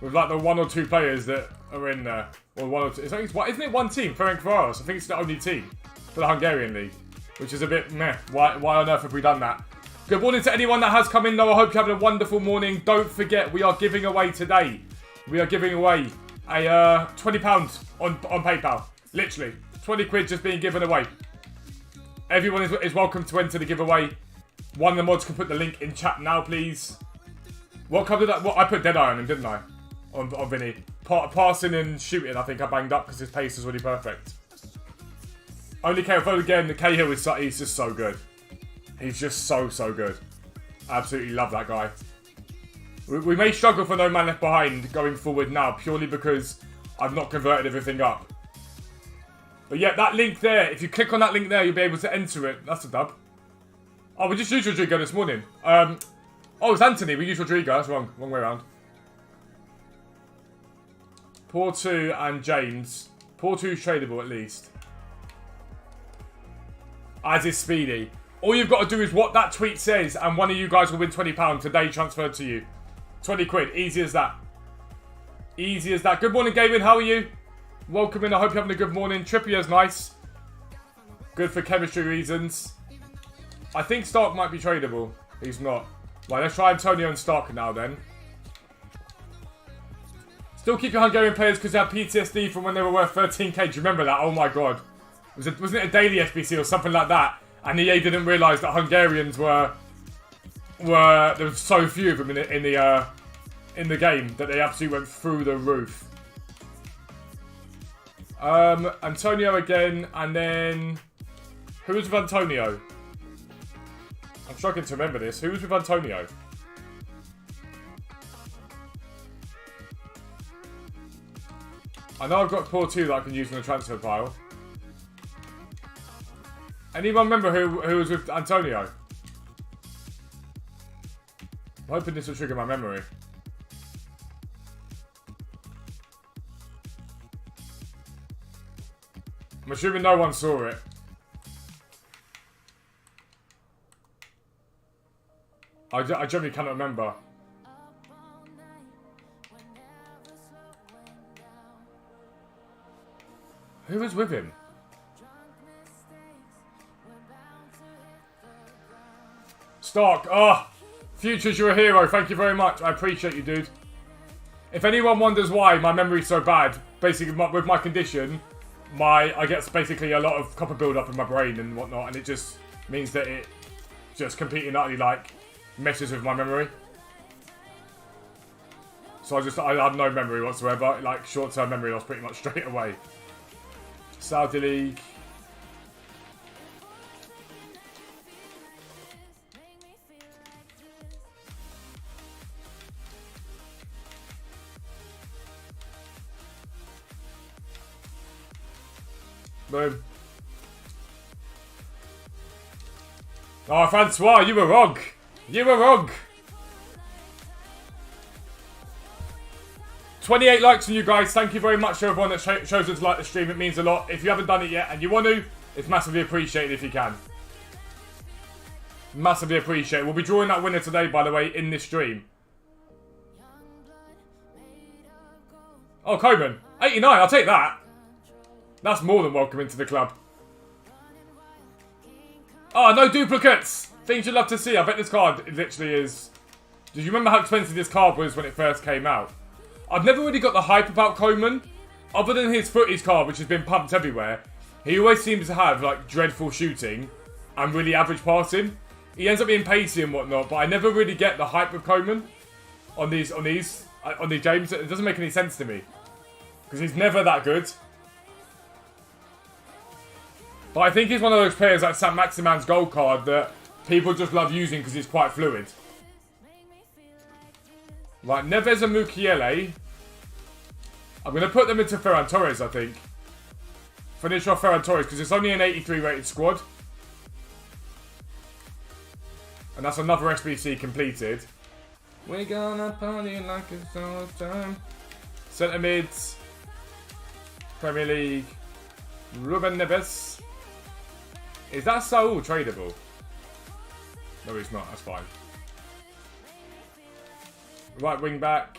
With like the 1 or 2 players that are in there. Or 1 or 2. Isn't it one team? Ferencváros. I think it's the only team for the Hungarian League. Which is a bit meh. Why on earth have we done that? Good morning to anyone that has come in though. I hope you're having a wonderful morning. Don't forget, we are giving away today. We are giving away a £20 on PayPal. Literally. 20 quid just being given away. Everyone is welcome to enter the giveaway. One of the mods can put the link in chat now, please. What covered that? Well, I put Deadeye on him, didn't I? On Vinny. Passing and shooting, I think I banged up because his pace is really perfect. Only Cahill again. The Cahill is he's just so good. He's just so good. Absolutely love that guy. We may struggle for no man left behind going forward now, purely because I've not converted everything up. But yeah, that link there, if you click on that link there, you'll be able to enter it. That's a dub. Oh, we just used Rodrigo this morning. Oh, it's Anthony. We used Rodrigo. That's wrong way around. Porto and James. Porto's tradable at least. As is Speedy. All you've got to do is what that tweet says, and one of you guys will win £20 today transferred to you. 20 quid. Easy as that. Easy as that. Good morning, Gavin. How are you? Welcome in. I hope you're having a good morning. Trippier's nice. Good for chemistry reasons. I think Stark might be tradable. He's not. Right, let's try Antonio and Stark now then. Still keep your Hungarian players because they have PTSD from when they were worth 13k. Do you remember that? Oh my god. Wasn't it a daily SBC or something like that? And EA didn't realise that Hungarians were there was so few of them in the game that they absolutely went through the roof. Antonio again, and then who was with Antonio? I'm struggling to remember this. Who was with Antonio? I know I've got core 2 that I can use in the transfer pile. Anyone remember who was with Antonio? I'm hoping this will trigger my memory. I'm assuming no one saw it. I generally cannot remember. Who was with him? Stark. Oh, Futures, you're a hero. Thank you very much. I appreciate you, dude. If anyone wonders why my memory's so bad, basically with my condition, I get basically a lot of copper build up in my brain and whatnot, and it just means that it just completely and utterly like messes with my memory. So I have no memory whatsoever. Like short-term memory loss pretty much straight away. Saudi League. Boom. Oh, Francois, you were wrong. You were wrong. 28 likes from you guys. Thank you very much to everyone that shows us to like the stream. It means a lot. If you haven't done it yet and you want to, it's massively appreciated if you can. Massively appreciated. We'll be drawing that winner today, by the way, in this stream. Oh, Coleman. 89, I'll take that. That's more than welcome into the club. Oh, no duplicates. Things you'd love to see. I bet this card literally is... Do you remember how expensive this card was when it first came out? I've never really got the hype about Coleman. Other than his footies card, which has been pumped everywhere. He always seems to have, like, dreadful shooting and really average passing. He ends up being pacey and whatnot, but I never really get the hype of Coleman on these games. It doesn't make any sense to me. Because he's never that good. But I think he's one of those players like Sam Maximan's gold card that people just love using because he's quite fluid. Right, Neves and Mukiele. I'm going to put them into Ferran Torres, I think. Finish off Ferran Torres because it's only an 83 rated squad. And that's another SBC completed. We're gonna party like it's all time. Centre mids. Premier League. Ruben Neves. Is that Saul tradable? No, he's not. That's fine. Right wing back.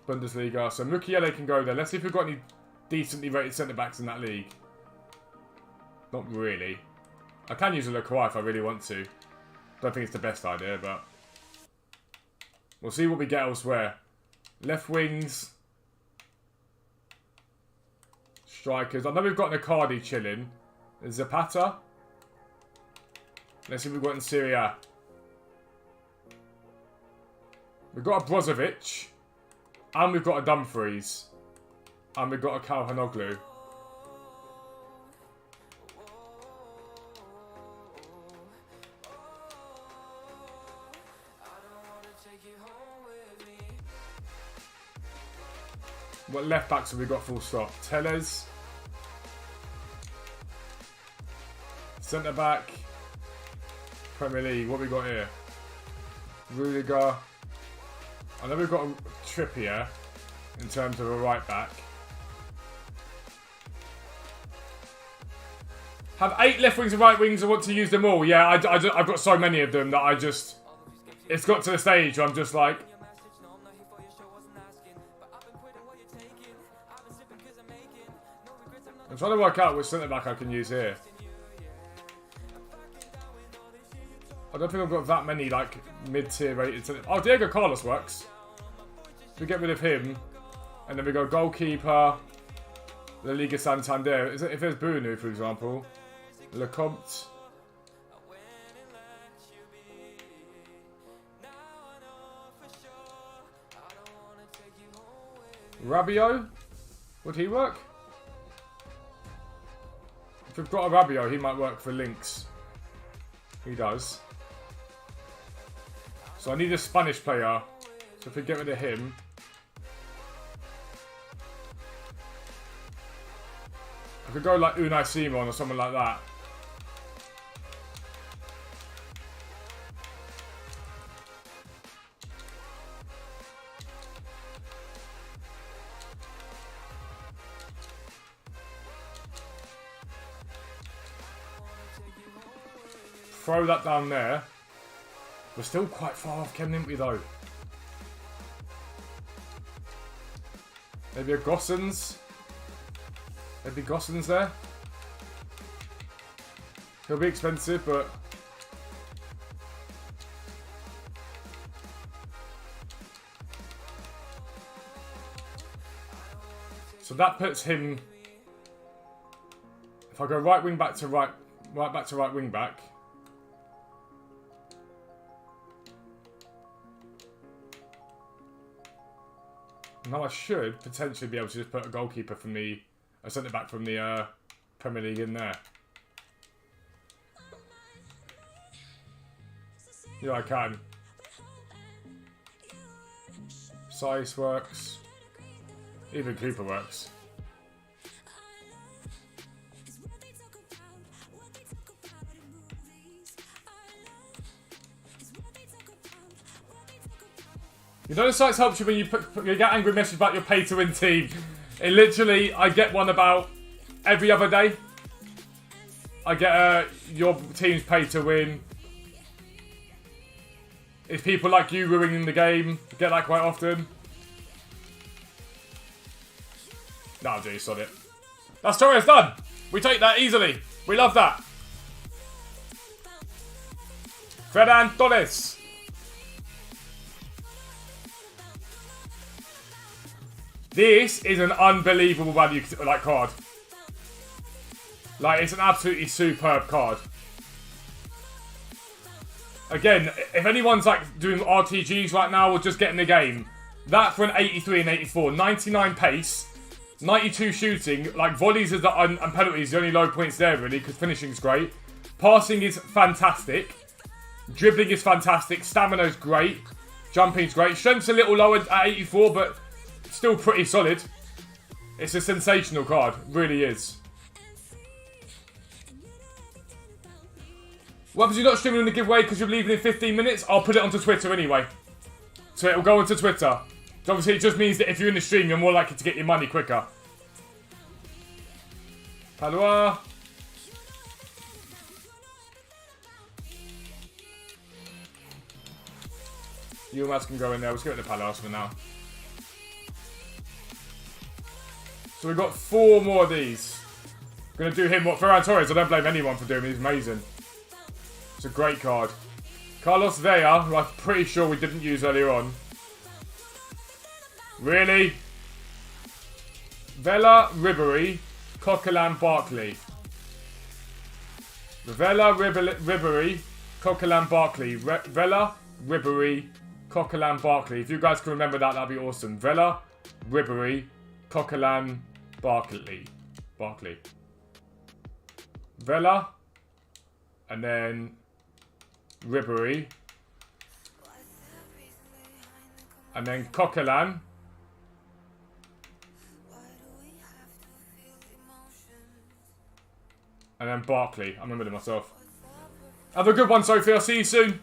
Bundesliga. So Mukiele can go there. Let's see if we've got any decently rated centre backs in that league. Not really. I can use a Lacroix if I really want to. Don't think it's the best idea, but we'll see what we get elsewhere. Left wings. Strikers. I know we've got Nicardi chilling. There's Zapata. Let's see what we've got in Serie A. We've got a Brozovic. And we've got a Dumfries. And we've got a Calhanoglu. What left backs have we got full stop? Tellez. Centre back. Premier League. What have we got here? Rudiger. I know we've got a Trippier in terms of a right back. Have 8 left wings and right wings. I want to use them all. Yeah, I've got so many of them that I just... It's got to the stage where I'm just like... I'm trying to work out which centre back I can use here. I don't think I've got that many like mid-tier rated centre. Oh, Diego Carlos works. We get rid of him, and then we go goalkeeper, La Liga Santander. If there's Bruno, for example, Lecomte. Rabiot? Would he work? If we've got a Rabiot, he might work for Lynx. He does. So I need a Spanish player. So if we get rid of him... I could go like Unai Simon or someone like that. Throw that down there. We're still quite far off Ken, aren't we, though? Maybe a Gossens. Maybe Gossens there. He'll be expensive, but... So that puts him... If I go right wing back to right back to right wing back... Now I should potentially be able to just put a goalkeeper from a centre-back from the Premier League in there. Yeah, I can. Size works. Even Cooper works. You know the sites helps you when you get angry messages about your pay-to-win team. It literally, I get one about every other day. I get your team's pay-to-win. It's people like you ruining the game. I get that quite often. That'll do, sod it. That's Torres done. We take that easily. We love that. Ferran Torres. This is an unbelievable value card. Like, it's an absolutely superb card. Again, if anyone's like doing RTGs right now or just getting the game, that for an 83 and 84, 99 pace, 92 shooting, like volleys and penalties, the only low points there really, because finishing's great. Passing is fantastic. Dribbling is fantastic. Stamina's great. Jumping's great. Strength's a little lower at 84, but still pretty solid. It's a sensational card. Really is. What happens if you're not streaming in the giveaway because you're leaving in 15 minutes? I'll put it onto Twitter anyway. So it'll go onto Twitter. So obviously it just means that if you're in the stream, you're more likely to get your money quicker. Palois. Yilmaz can go in there. Let's get rid of Palois for now. So we've got 4 more of these. Going to do him. What Ferran Torres, I don't blame anyone for doing. He's amazing. It's a great card. Carlos Vela, who I'm pretty sure we didn't use earlier on. Really? Vela, Ribery, Coquelin, Barkley. Vela, Ribery, Coquelin, Barkley. Vela, Ribery, Coquelin, Barkley. If you guys can remember that, that'd be awesome. Vela, Ribery, Coquelin, Barkley. Vela. And then Ribery. And then Coquelin. And then Barkley. I remembered it myself. Have a good one, Sophie. I'll see you soon.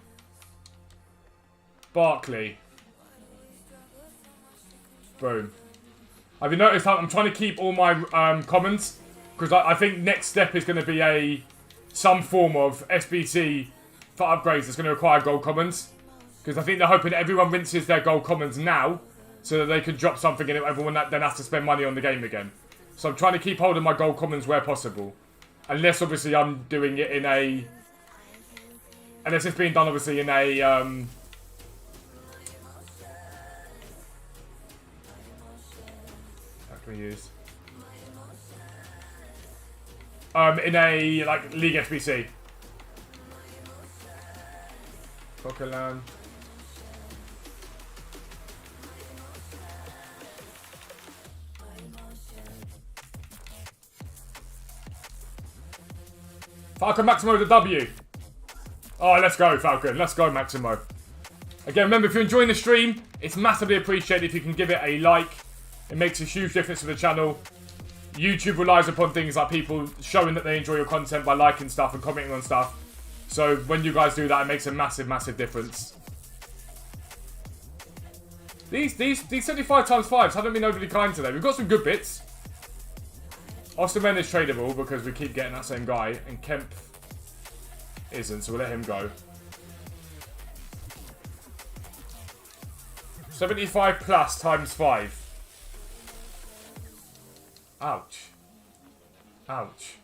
Barkley. Boom. Have you noticed how I'm trying to keep all my comments? Because I think next step is going to be some form of SBC for upgrades that's going to require gold commons. Because I think they're hoping everyone rinses their gold commons now so that they can drop something and everyone then has to spend money on the game again. So I'm trying to keep hold of my gold commons where possible. Unless, obviously, I'm doing it in a... Unless it's being done, obviously, in a... How can we use? In a, like, League FBC. Coquelan. Falcon Maximo with the W. Oh, let's go, Falcon. Let's go, Maximo. Again, remember, if you're enjoying the stream, it's massively appreciated if you can give it a like. It makes a huge difference to the channel. YouTube relies upon things like people showing that they enjoy your content by liking stuff and commenting on stuff. So when you guys do that, it makes a massive, massive difference. These 75x5s haven't been overly kind today. We've got some good bits. Osterman is tradable because we keep getting that same guy, and Kemp isn't, so we'll let him go. 75 plus times 5. Ouch. Ouch.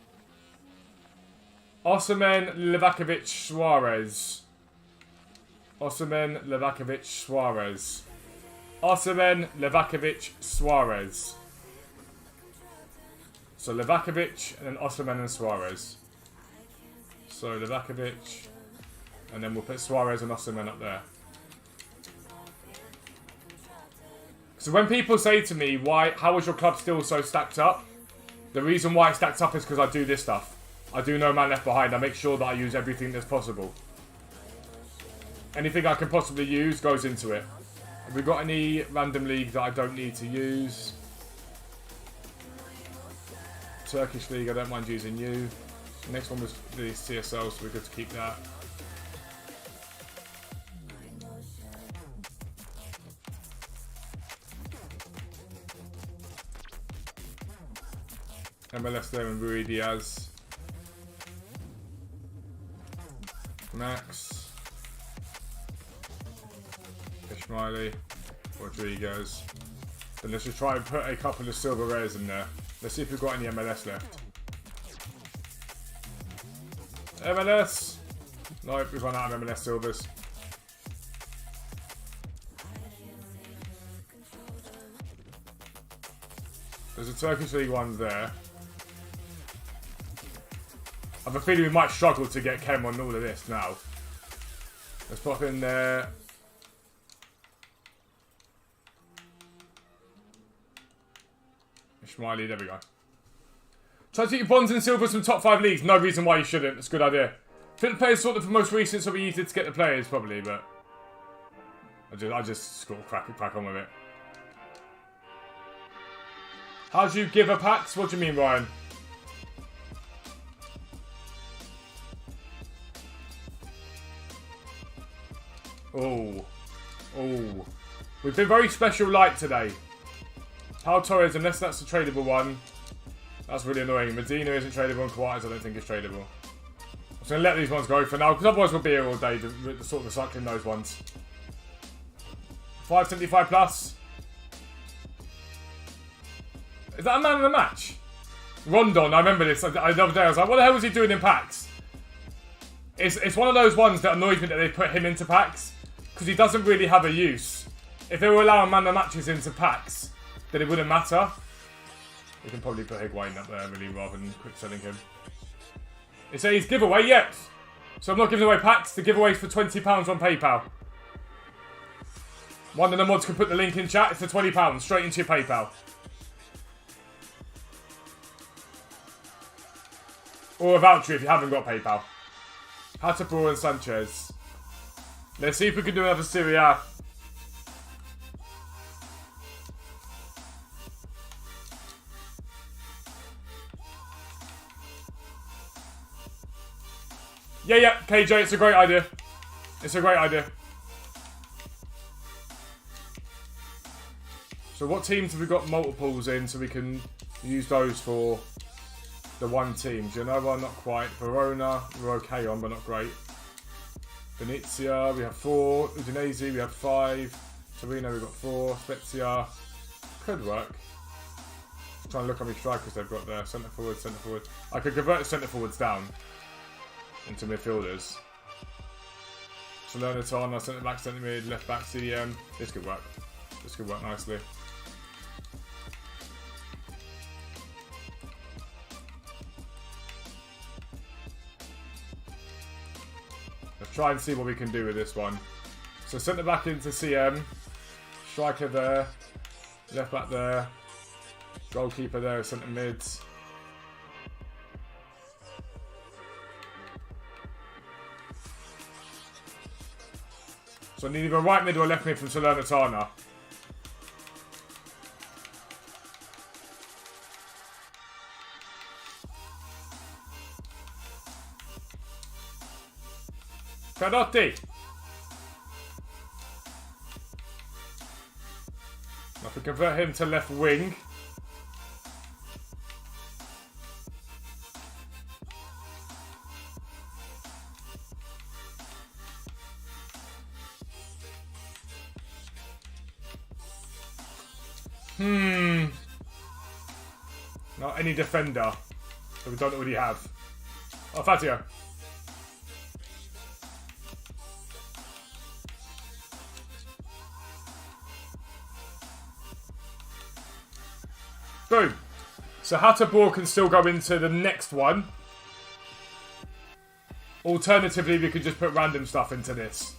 Osterman, Livakovic, Suarez. Osterman, Livakovic, Suarez. Osterman, Livakovic, Suarez. So Livakovic, and then Osterman and Suarez. So Livakovic, and then we'll put Suarez and Osterman up there. So when people say to me, how is your club still so stacked up? The reason why it's stacked up is because I do this stuff. I do no man left behind. I make sure that I use everything that's possible. Anything I can possibly use goes into it. Have we got any random league that I don't need to use? Turkish league, I don't mind using you. The next one was the CSL, so we're good to keep that. MLS there and Rui Diaz. Max. Ishmaeli. Rodriguez. Then let's just try and put a couple of silver rares in there. Let's see if we've got any MLS left. MLS! Nope, we've run out of MLS silvers. There's a Turkish League one there. I have a feeling we might struggle to get Kem on all of this now. Let's pop in there. Ishmaeli, there we go. Try to get your bronze and silvers from top 5 leagues. No reason why you shouldn't. It's a good idea. I think the players sort of the most recent, so it'll be easier to get the players probably, but I just sort of crack on with it. How do you give a packs? What do you mean, Ryan? Oh. Oh. We've been very special light today. Pau Torres, unless that's a tradable one. That's really annoying. Medina isn't tradable and Coates I don't think is tradable. I'm just going to let these ones go for now, because otherwise we'll be here all day sort of recycling those ones. 575 plus. Is that a man in the match? Rondon, I remember this. The other day I was like, what the hell was he doing in packs? It's one of those ones that annoys me that they put him into packs, because he doesn't really have a use. If they were allowing man of the matches into packs, then it wouldn't matter. We can probably put Higuain up there really rather than quick selling him. It says giveaway, yep. So I'm not giving away packs. The giveaway's for £20 on PayPal. One of the mods can put the link in chat. It's for £20 straight into your PayPal. Or a voucher if you haven't got PayPal. Hattabur and Sanchez. Let's see if we can do another Serie A. Yeah, KJ, it's a great idea. It's a great idea. So what teams have we got multiples in so we can use those for the one team? Genoa, not quite. Verona, we're okay on, but not great. Venezia, we have 4. Udinese, we have 5. Torino, we've got 4. Spezia, could work. trying to look how many strikers they've got there. Centre forward, centre forward. I could convert the centre forwards down into midfielders. So Salernitana, centre back, centre mid, left back, CDM. This could work. This could work nicely. Let's try and see what we can do with this one. So centre back into CM. Striker there. Left back there. Goalkeeper there, centre mids. So I need either a right mid or a left mid from Salernitana. TOTY! I can convert him to left wing. Not any defender that we don't already have. Oh, Fazio. Boom. So Hatterborg can still go into the next one. Alternatively, we could just put random stuff into this.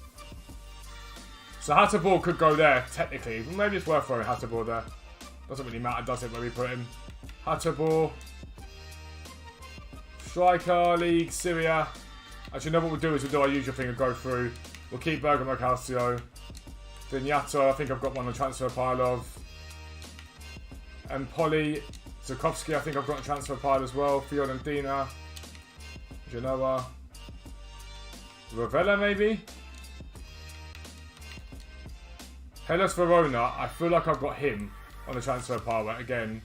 So Hatterborg could go there, technically. Maybe it's worth throwing Hatterborg there. Doesn't really matter, does it, where we put him? Hatterborg. Striker, League, Syria. Actually, no, what we'll do is we'll do our usual thing and go through. We'll keep Bergamo Calcio. Vignato, I think I've got one on the transfer pile of. And Polly. Zukovsky, I think I've got a transfer pile as well. Fiorentina. Genoa. Ravella, maybe? Hellas Verona, I feel like I've got him on the transfer pile again.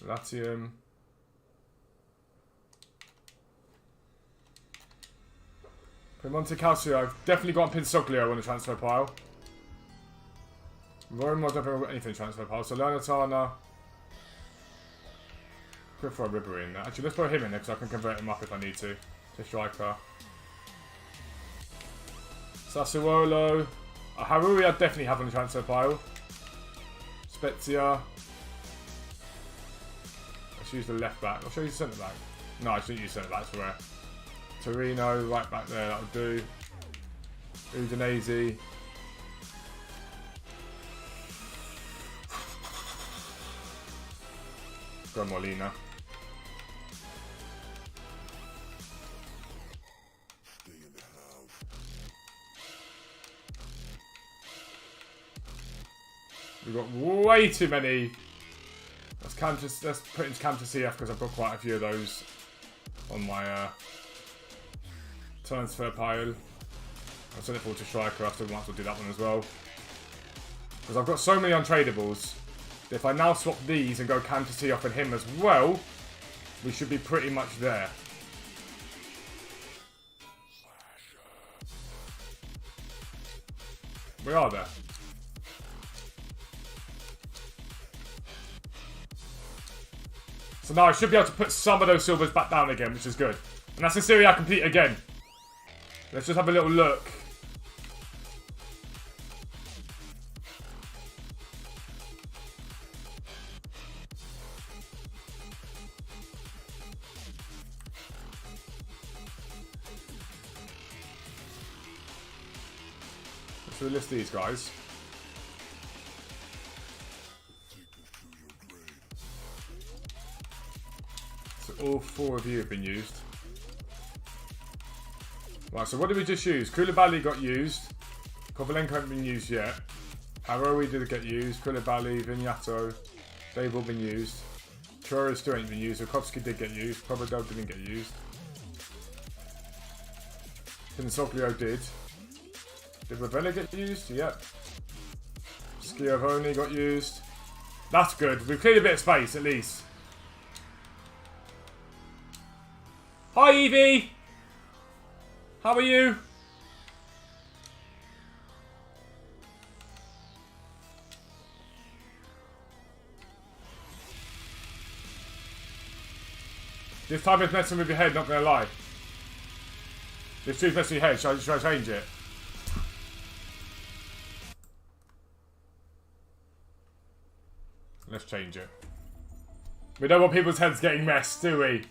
Latium. Monte Calcio, I've definitely got Pinsoglio on the transfer pile. Rome, I don't think I've got anything transfer pile. So Salernitana. Could throw Ribery in there. Actually, let's throw him in there because I can convert him up if I need to striker. Sassuolo. Haruri I definitely have on the transfer pile. Spezia. Let's use the left back. I'll show you the centre back. No, I shouldn't use centre backs for rare. Torino, right back there, that'll do. Udinese. Go Molina. We've got way too many. Let's put into Camp to CF because I've got quite a few of those on my transfer pile. I'll send it forward to striker. I still might as well do that one as well. Because I've got so many untradables. If I now swap these and go Cam to see off and him as well, we should be pretty much there. We are there. So now I should be able to put some of those silvers back down again, which is good. And that's a Serie A complete again. Let's just have a little look. So we list these guys. So all 4 of you have been used. Right, so what did we just use? Koulibaly got used. Kovalenko hasn't been used yet. Haroui did get used. Koulibaly, Vignato, they've all been used. Traore still ain't been used. Zukovsky did get used. Probadel didn't get used. Pinsoglio did. Did Ravella get used? Yep. Schiavone got used. That's good. We've cleared a bit of space, at least. Hi, Evie! How are you? This time it's messing with your head, not gonna lie. This two's messing with your head, should I change it? Let's change it. We don't want people's heads getting messed, do we?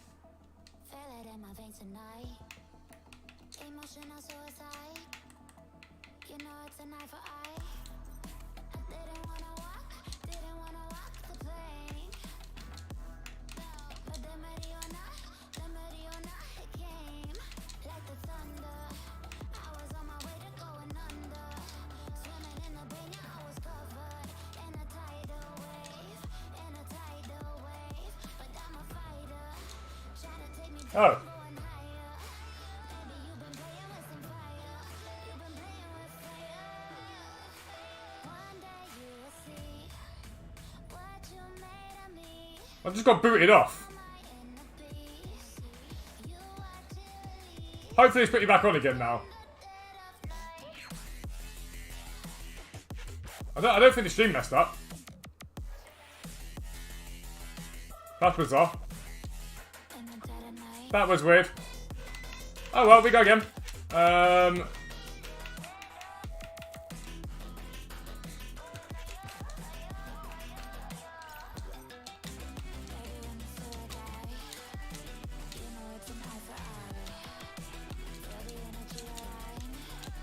Oh. I just got booted off. Hopefully it's put you back on again now. I don't think the stream messed up. That's bizarre. That was weird. Oh well, we go again.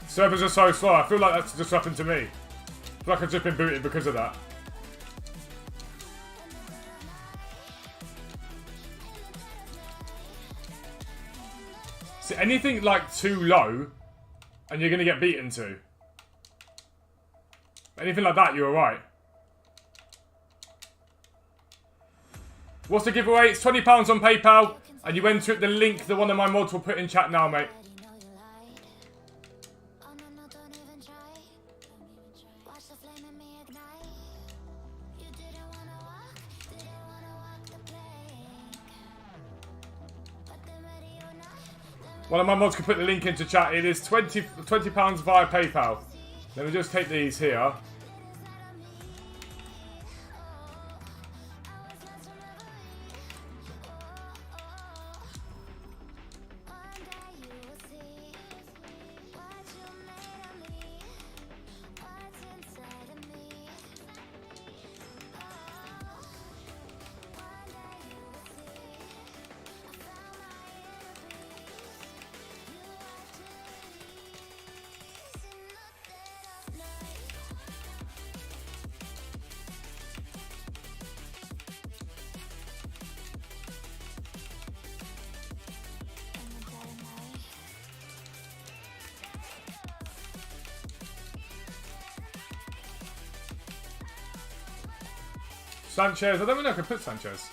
Servers are so slow. I feel like that's just happened to me. I feel like I've just been booted because of that. See, anything like too low, and you're gonna get beaten to. Anything like that, you're alright. What's the giveaway? It's £20 on PayPal, and you enter the link that one of my mods will put in chat now, mate. One of my mods can put the link into chat. It is £20 via PayPal. Let me just take these here. Sanchez, I don't even know if I can put Sanchez.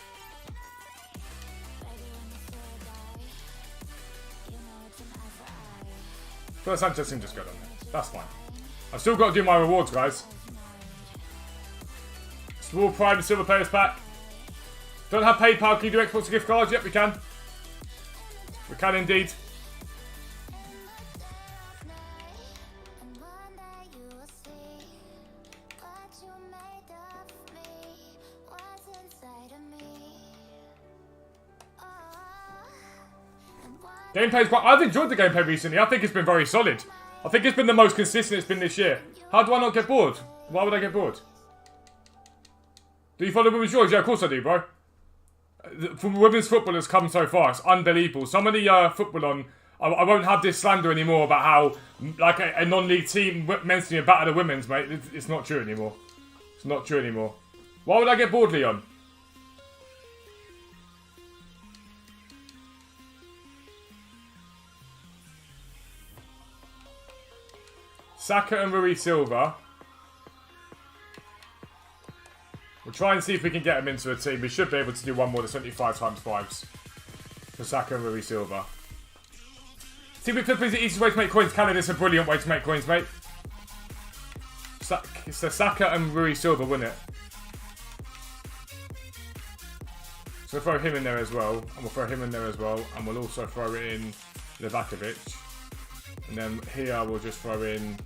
But Sanchez can just go down there. That's fine. I've still got to do my rewards, guys. Small Prime and Silver Players Pack. Don't have PayPal, can you do Xbox gift cards? Yep, we can. We can indeed. Gameplay's quite... I've enjoyed the gameplay recently. I think it's been very solid. I think it's been the most consistent it's been this year. How do I not get bored? Why would I get bored? Do you follow Women's George? Yeah, of course I do, bro. From women's football has come so far. It's unbelievable. Some of the football on... I won't have this slander anymore about how, like, a non-league team, men's team, are better than women's, mate. It's not true anymore. It's not true anymore. Why would I get bored, Leon? Saka and Rui Silva. We'll try and see if we can get them into a team. We should be able to do one more than 75 times 5s. For Saka and Rui Silva. See, with Flip is the easiest way to make coins. Canada's a brilliant way to make coins, mate. So Saka and Rui Silva, wouldn't it? So we'll throw him in there as well. And we'll throw him in there as well. And we'll also throw in Livakovic. And then here we'll just throw in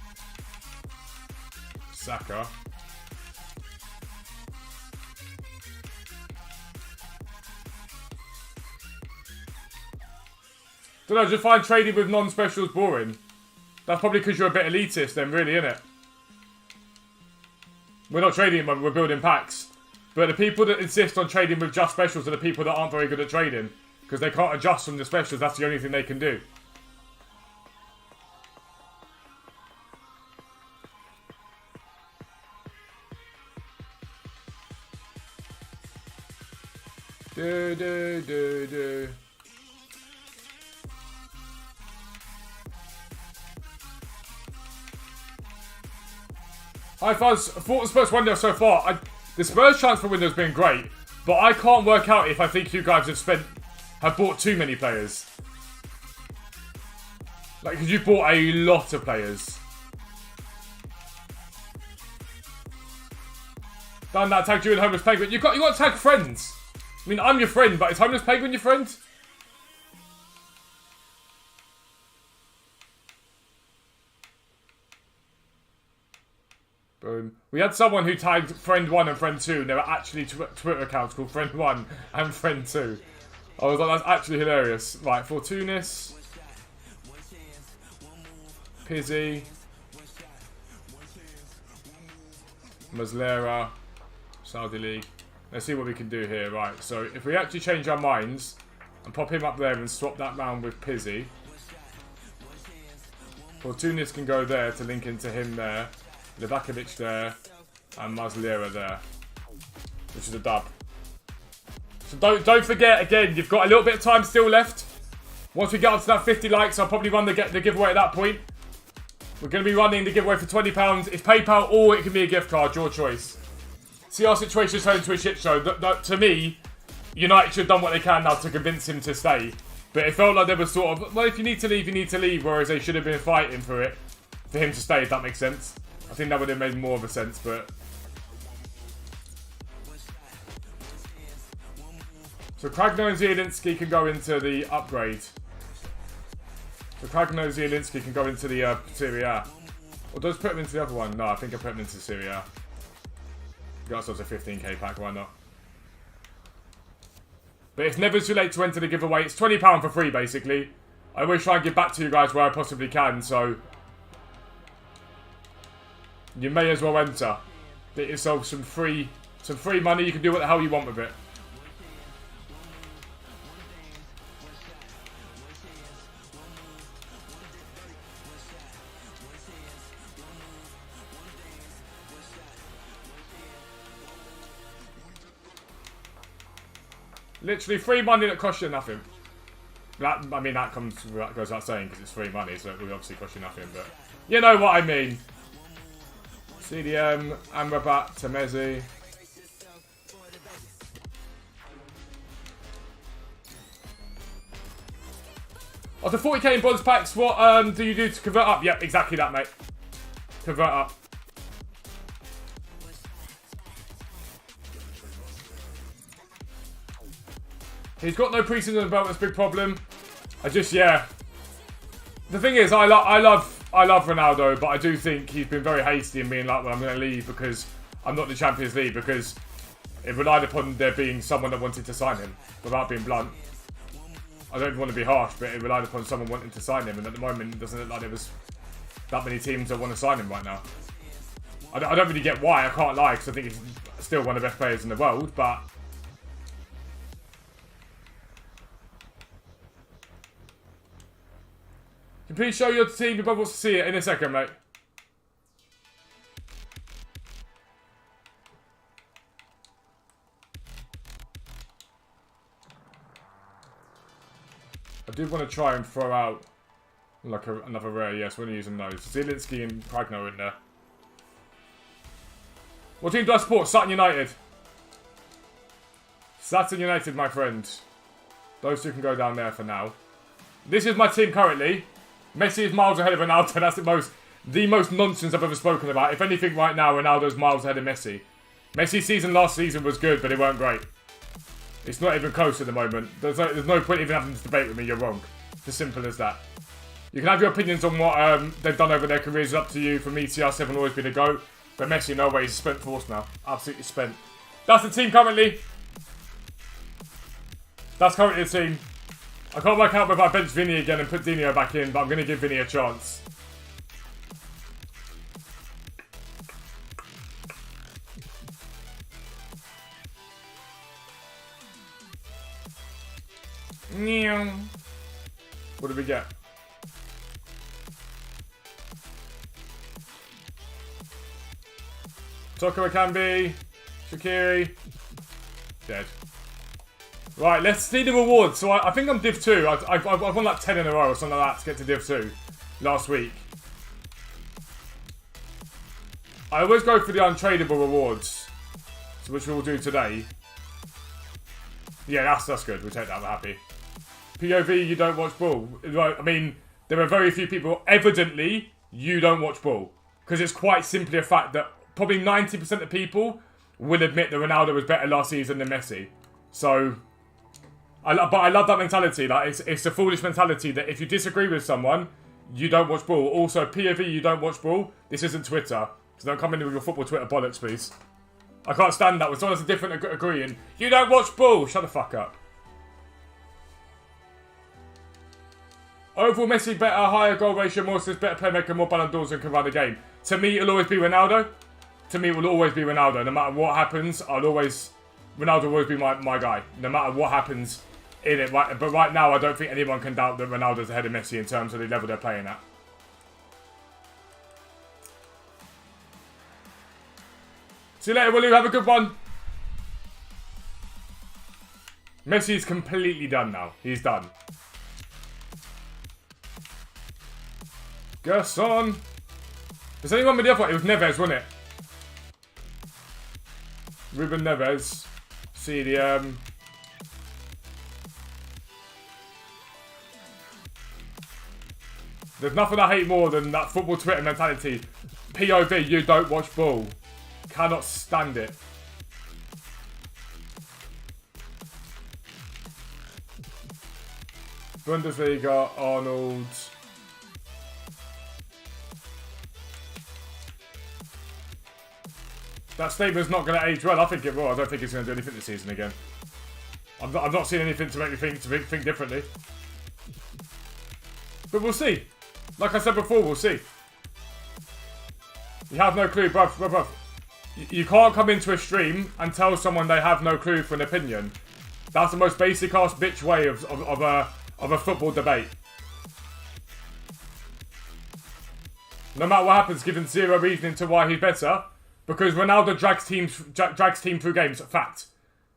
Saka. Don't know, just find trading with non-specials boring. That's probably because you're a bit elitist then, really, innit? We're not trading at the moment, we're building packs. But the people that insist on trading with just specials are the people that aren't very good at trading. Because they can't adjust from the specials, that's the only thing they can do. Do. Hi Fuzz, I thought the Spurs window so far. The Spurs transfer window has been great, but I can't work out if I think you guys have bought too many players. Like, because you bought a lot of players. Done that, tagged you in Homeless Penguin. You got to tag friends. I mean, I'm your friend, but is Homeless Penguin your friend? Boom. We had someone who tagged Friend 1 and Friend 2, and there were actually Twitter accounts called Friend 1 and Friend 2. I was like, that's actually hilarious. Right, Fortunis. Pizzy. Muslera. Saudi League. Let's see what we can do here. Right, so if we actually change our minds and pop him up there and swap that round with Pizzy. Fortunis can go there to link into him there. Livakovic there, and Muslera there, which is a dub. So don't forget, again, you've got a little bit of time still left. Once we get up to that 50 likes, I'll probably run the giveaway at that point. We're going to be running the giveaway for £20. It's PayPal or it can be a gift card, your choice. See, our situation is turned into a shit show. To me, United should have done what they can now to convince him to stay. But it felt like there was sort of, well, if you need to leave, you need to leave, whereas they should have been fighting for him to stay, if that makes sense. I think that would have made more of a sense, but... So Kragno and Zielinski can go into the upgrade. So Kragno and Zielinski can go into the Serie A. Or does put him into the other one? No, I think I put him into Serie A. Got ourselves a 15k pack, why not? But it's never too late to enter the giveaway. It's £20 for free, basically. I always try and give back to you guys where I possibly can, so... You may as well enter. Get yourself some free money. You can do what the hell you want with it. Literally free money that costs you nothing. That goes without saying because it's free money, so it will obviously cost you nothing. But you know what I mean. CDM, Amrabat, Temezi. After 40k in bronze packs, what do you do to convert up? Yep, exactly that, mate. Convert up. He's got no preseason belt, that's a big problem. Yeah. The thing is, I love Ronaldo, but I do think he's been very hasty in being like, well, I'm going to leave because I'm not in the Champions League, because it relied upon there being someone that wanted to sign him, without being blunt. I don't want to be harsh, but it relied upon someone wanting to sign him, and at the moment it doesn't look like there was that many teams that want to sign him right now. I don't really get why, I can't lie, because I think he's still one of the best players in the world, but... Can you please show your team? Your brother wants to see it in a second, mate. I do want to try and throw out like another rare. Yes, we're going to use those. Zielinski and Kragno in there. What team do I support? Sutton United. Sutton United, my friend. Those two can go down there for now. This is my team currently. Messi is miles ahead of Ronaldo. That's the most nonsense I've ever spoken about. If anything, right now, Ronaldo's miles ahead of Messi. Messi's season last season was good, but it weren't great. It's not even close at the moment. There's no point even having this debate with me. You're wrong. It's as simple as that. You can have your opinions on what they've done over their careers. It's up to you. For me, CR7 will always be the GOAT. But Messi, no way. He's a spent force now. Absolutely spent. That's the team currently. That's currently the team. I can't work out whether I bench Vinny again and put Dino back in, but I'm going to give Vinny a chance. What did we get? Toko Akambi, Shaqiri, dead. Right, let's see the rewards. So I think I'm Div 2. I've won like 10 in a row or something like that to get to Div 2 last week. I always go for the untradeable rewards, which we will do today. Yeah, that's good. We'll take that. We're happy. POV, you don't watch ball. Right, I mean, there are very few people. Evidently, you don't watch ball. Because it's quite simply a fact that probably 90% of people will admit that Ronaldo was better last season than Messi. So, but I love that mentality. Like, it's a foolish mentality that if you disagree with someone, you don't watch ball. Also, POV, you don't watch ball. This isn't Twitter. So don't come in with your football Twitter bollocks, please. I can't stand that. When someone has a different agreeing, you don't watch ball. Shut the fuck up. Overall, Messi better, higher goal ratio, more assists, better playmaker, more Ballon d'Ors and can run the game. To me, it'll always be Ronaldo. To me, it will always be Ronaldo. No matter what happens, Ronaldo will always be my guy. No matter what happens in it. Right, but right now, I don't think anyone can doubt that Ronaldo's ahead of Messi in terms of the level they're playing at. See you later, Willie. Have a good one. Messi's completely done now. He's done. Gerson. There's only one with the other one. It was Neves, wasn't it? Ruben Neves. CDM. There's nothing I hate more than that football Twitter mentality. POV, you don't watch ball. Cannot stand it. Bundesliga, Arnold. That statement's not going to age well. I think it will. I don't think it's going to do anything this season again. I've not seen anything to make me think differently. But we'll see. Like I said before, we'll see. You have no clue, bruv. You can't come into a stream and tell someone they have no clue for an opinion. That's the most basic ass bitch way of a football debate. No matter what happens, given zero reasoning to why he's better, because Ronaldo drags team through games. Fact.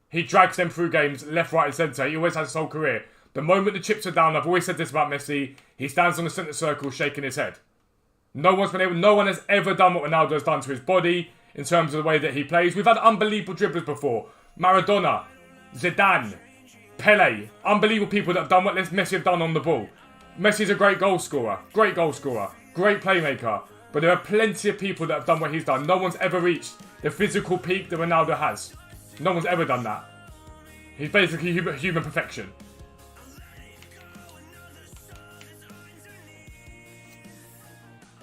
He drags them through games left, right, and centre. He always has his whole career. The moment the chips are down, I've always said this about Messi, he stands on the centre circle shaking his head. No one has ever done what Ronaldo has done to his body in terms of the way that he plays. We've had unbelievable dribblers before. Maradona, Zidane, Pele. Unbelievable people that have done what Messi have done on the ball. Messi's a great goal scorer. Great playmaker. But there are plenty of people that have done what he's done. No one's ever reached the physical peak that Ronaldo has. No one's ever done that. He's basically human perfection.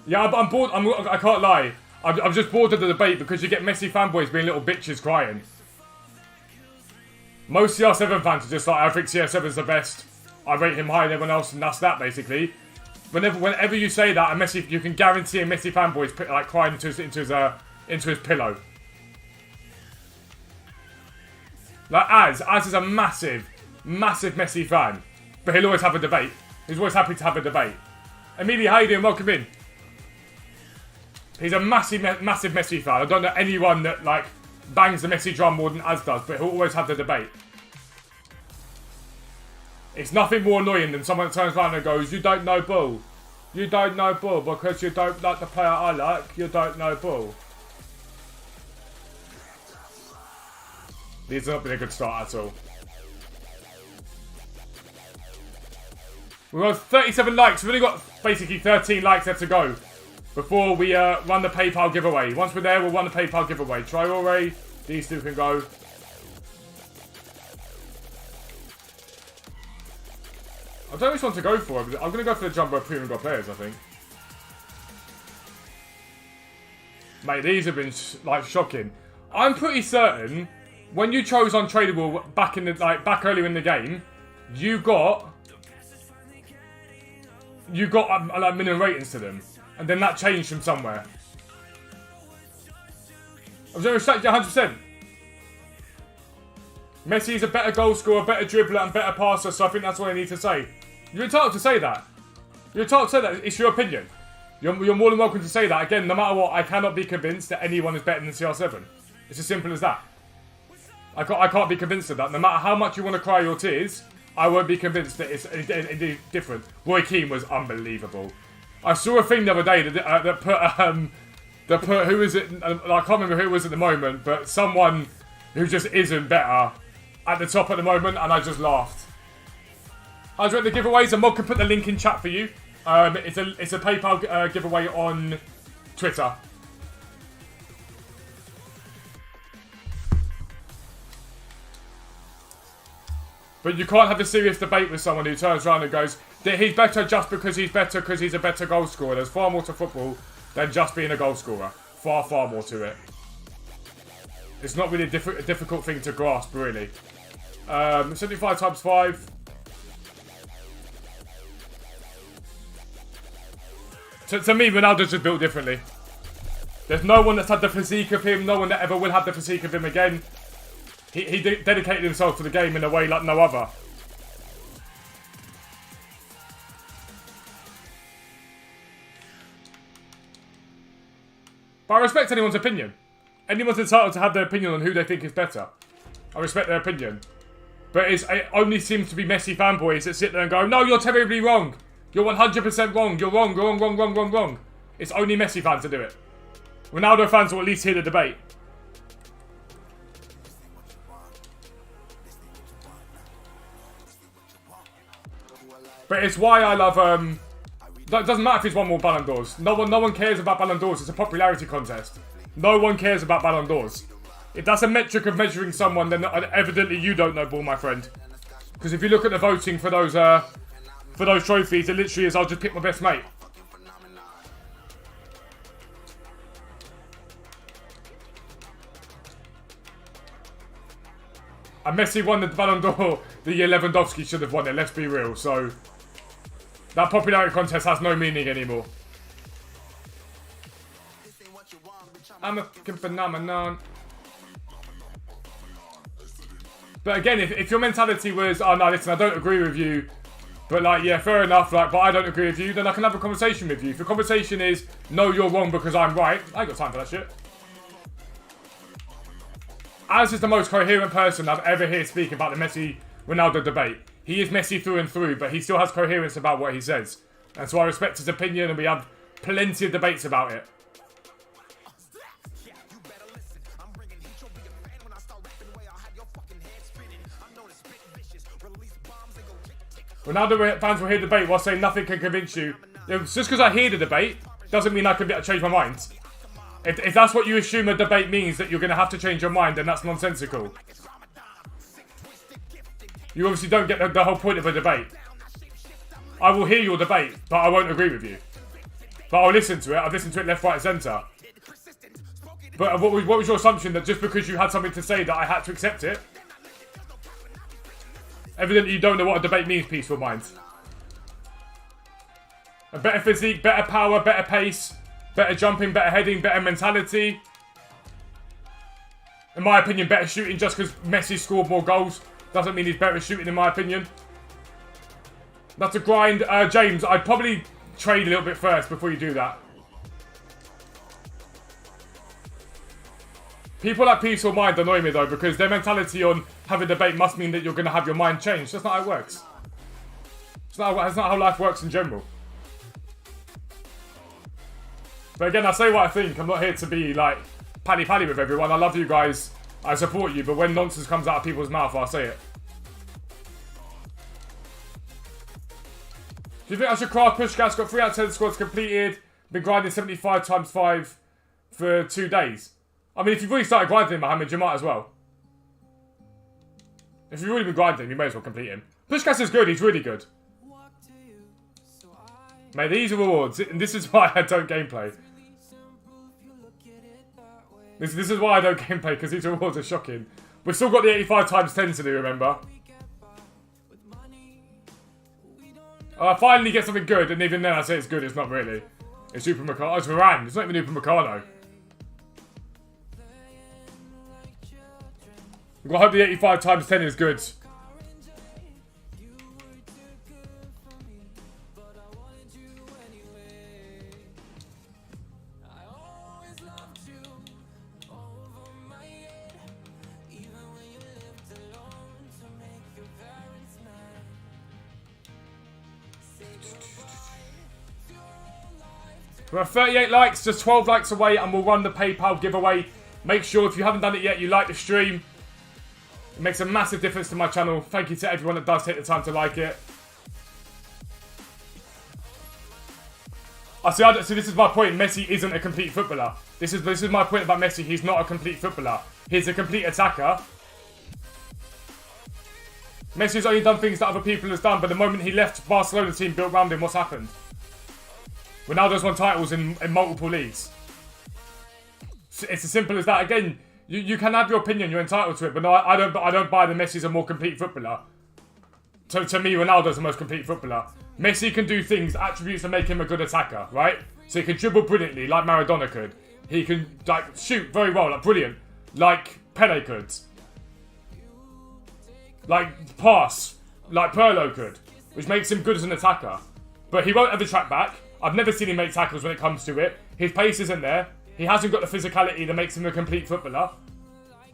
Yeah, I'm bored. I can't lie. I'm just bored of the debate because you get Messi fanboys being little bitches crying. Most CR7 fans are just like, I think CR7's the best. I rate him higher than everyone else, and that's that basically. Whenever you say that, a Messi, you can guarantee a Messi fanboy is like crying into his pillow. Like Az is a massive Messi fan, but he'll always have a debate. He's always happy to have a debate. Amelia, how you doing? Welcome in. He's a massive Messi fan. I don't know anyone that like bangs the Messi drum more than Az does, but he'll always have the debate. It's nothing more annoying than someone that turns around and goes, you don't know ball. You don't know ball because you don't like the player I like. You don't know ball. These have not been a good start at all. We've got 37 likes. We've only got basically 13 likes left to go before we run the PayPal giveaway. Once we're there, we'll run the PayPal giveaway. Traore, these two can go. I don't know which one to go for. I'm going to go for the Jumbo Premium God players, I think. Mate, these have been like shocking. I'm pretty certain when you chose Untradeable back earlier in the game, you got you got like minimum ratings to them, and then that changed from somewhere. I was going to respect you 100%. Messi is a better goal scorer, better dribbler, and better passer, so I think that's what I need to say. You're entitled to say that. You're entitled to say that. It's your opinion. You're more than welcome to say that. Again, no matter what, I cannot be convinced that anyone is better than CR7. It's as simple as that. I can't be convinced of that. No matter how much you want to cry your tears, I won't be convinced that it's different. Roy Keane was unbelievable. I saw a thing the other day that put who is it? I can't remember who it was at the moment, but someone who just isn't better at the top at the moment, and I just laughed. I was at the giveaways, and Mod can put the link in chat for you. It's a PayPal giveaway on Twitter. But you can't have a serious debate with someone who turns around and goes that he's better just because he's a better goal scorer. There's far more to football than just being a goal scorer. Far, far more to it. It's not really a difficult thing to grasp, really. 75 times 5. To me, Ronaldo's just built differently. There's no one that's had the physique of him. No one that ever will have the physique of him again. He dedicated himself to the game in a way like no other. But I respect anyone's opinion. Anyone's entitled to have their opinion on who they think is better. I respect their opinion. But it only seems to be Messi fanboys that sit there and go, no, you're terribly wrong. You're 100% wrong. You're wrong, wrong, wrong, wrong, wrong, wrong. It's only Messi fans that do it. Ronaldo fans will at least hear the debate. But it's why I love, it doesn't matter if he's won more Ballon d'Ors. No one cares about Ballon d'Ors. It's a popularity contest. No one cares about Ballon d'Ors. If that's a metric of measuring someone, then evidently you don't know ball, my friend. Because if you look at the voting for those trophies, it literally is, I'll just pick my best mate. And Messi won the Ballon d'Or the year Lewandowski should have won it, let's be real. So, that popularity contest has no meaning anymore. I'm a fucking phenomenon. But again, if your mentality was, oh no, listen, I don't agree with you, but like, yeah, fair enough, like, but I don't agree with you, then I can have a conversation with you. If the conversation is, no, you're wrong because I'm right, I ain't got time for that shit. Az is the most coherent person I've ever heard speak about the Messi-Ronaldo debate. He is Messi through and through, but he still has coherence about what he says. And so I respect his opinion, and we have plenty of debates about it. Ronaldo fans will hear the debate while saying nothing can convince you. Just because I hear the debate doesn't mean I can change my mind. If that's what you assume a debate means, that you're going to have to change your mind, then that's nonsensical. You obviously don't get the whole point of a debate. I will hear your debate, but I won't agree with you. But I'll listen to it. I've listened to it left, right, and centre. But what was your assumption, that just because you had something to say that I had to accept it? Evidently you don't know what a debate means, peaceful mind. A better physique, better power, better pace, better jumping, better heading, better mentality. In my opinion, better shooting. Just because Messi scored more goals doesn't mean he's better at shooting, in my opinion. That's a grind. James, I'd probably trade a little bit first before you do that. People like peaceful mind annoy me though, because their mentality on having a debate must mean that you're going to have your mind changed. That's not how it works. That's not how life works in general. But again, I say what I think. I'm not here to be like pally-pally with everyone. I love you guys. I support you. But when nonsense comes out of people's mouth, I'll say it. Do you think I should craft Pushkas? Got 3 out of 10 squads completed. Been grinding 75 times 5 for 2 days. I mean, if you've already started grinding, Mohammed, you might as well. If you've already been grinding, you may as well complete him. Pushkas is good. He's really good. Mate, these are rewards. And this is why I don't gameplay. This is why I don't gameplay, because these rewards are shocking. We've still got the 85 times 10 to do, remember? I finally get something good, and even then I say it's good, it's not really. It's Upamecano. Oh, it's Varane. It's not even Upamecano. I hope the 85 times 10 is good. We're at 38 likes, just 12 likes away, and we'll run the PayPal giveaway. Make sure if you haven't done it yet, you like the stream. It makes a massive difference to my channel. Thank you to everyone that does take the time to like it. So this is my point. Messi isn't a complete footballer. This is my point about Messi. He's not a complete footballer. He's a complete attacker. Messi's only done things that other people have done, but the moment he left Barcelona team built around him, what's happened? Ronaldo's won titles in multiple leagues. It's as simple as that. Again, you can have your opinion, you're entitled to it, but no, I don't buy that Messi's a more complete footballer. To me, Ronaldo's the most complete footballer. Messi can do things, attributes that make him a good attacker, right? So he can dribble brilliantly, like Maradona could. He can like shoot very well, like brilliant, like Pele could. Like pass, like Pirlo could, which makes him good as an attacker. But he won't ever track back. I've never seen him make tackles when it comes to it. His pace isn't there. He hasn't got the physicality that makes him a complete footballer.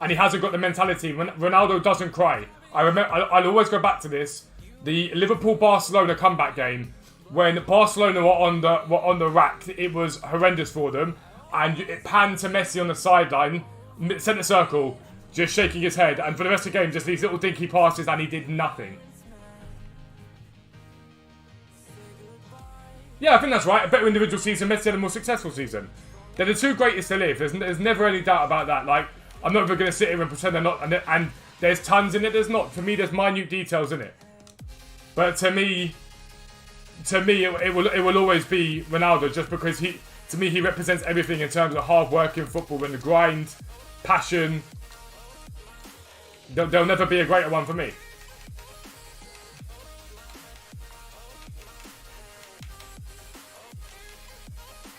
And he hasn't got the mentality. When Ronaldo doesn't cry. I'll always go back to this. The Liverpool-Barcelona comeback game, when Barcelona were on the rack, it was horrendous for them. And it panned to Messi on the sideline, centre circle, just shaking his head. And for the rest of the game, just these little dinky passes, and he did nothing. Yeah, I think that's right. A better individual season, Messi had a more successful season. They're the two greatest to live. There's never any doubt about that. Like, I'm not even going to sit here and pretend they're not. And there's tons in it. There's not. For me, there's minute details in it. But to me, it will always be Ronaldo, just because to me, he represents everything in terms of hard work in football and the grind, passion. There'll never be a greater one for me.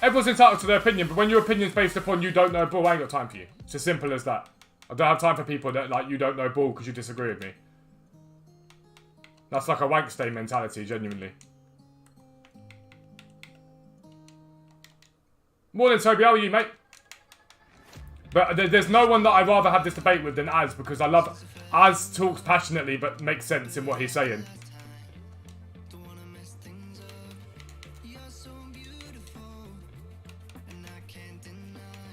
Everyone's entitled to their opinion, but when your opinion's based upon you don't know ball, I ain't got time for you. It's as simple as that. I don't have time for people that like you don't know ball because you disagree with me. That's like a wank stay mentality, genuinely. Morning, Toby. How are you, mate? But there's no one that I'd rather have this debate with than Az, because I love... Az talks passionately, but makes sense in what he's saying.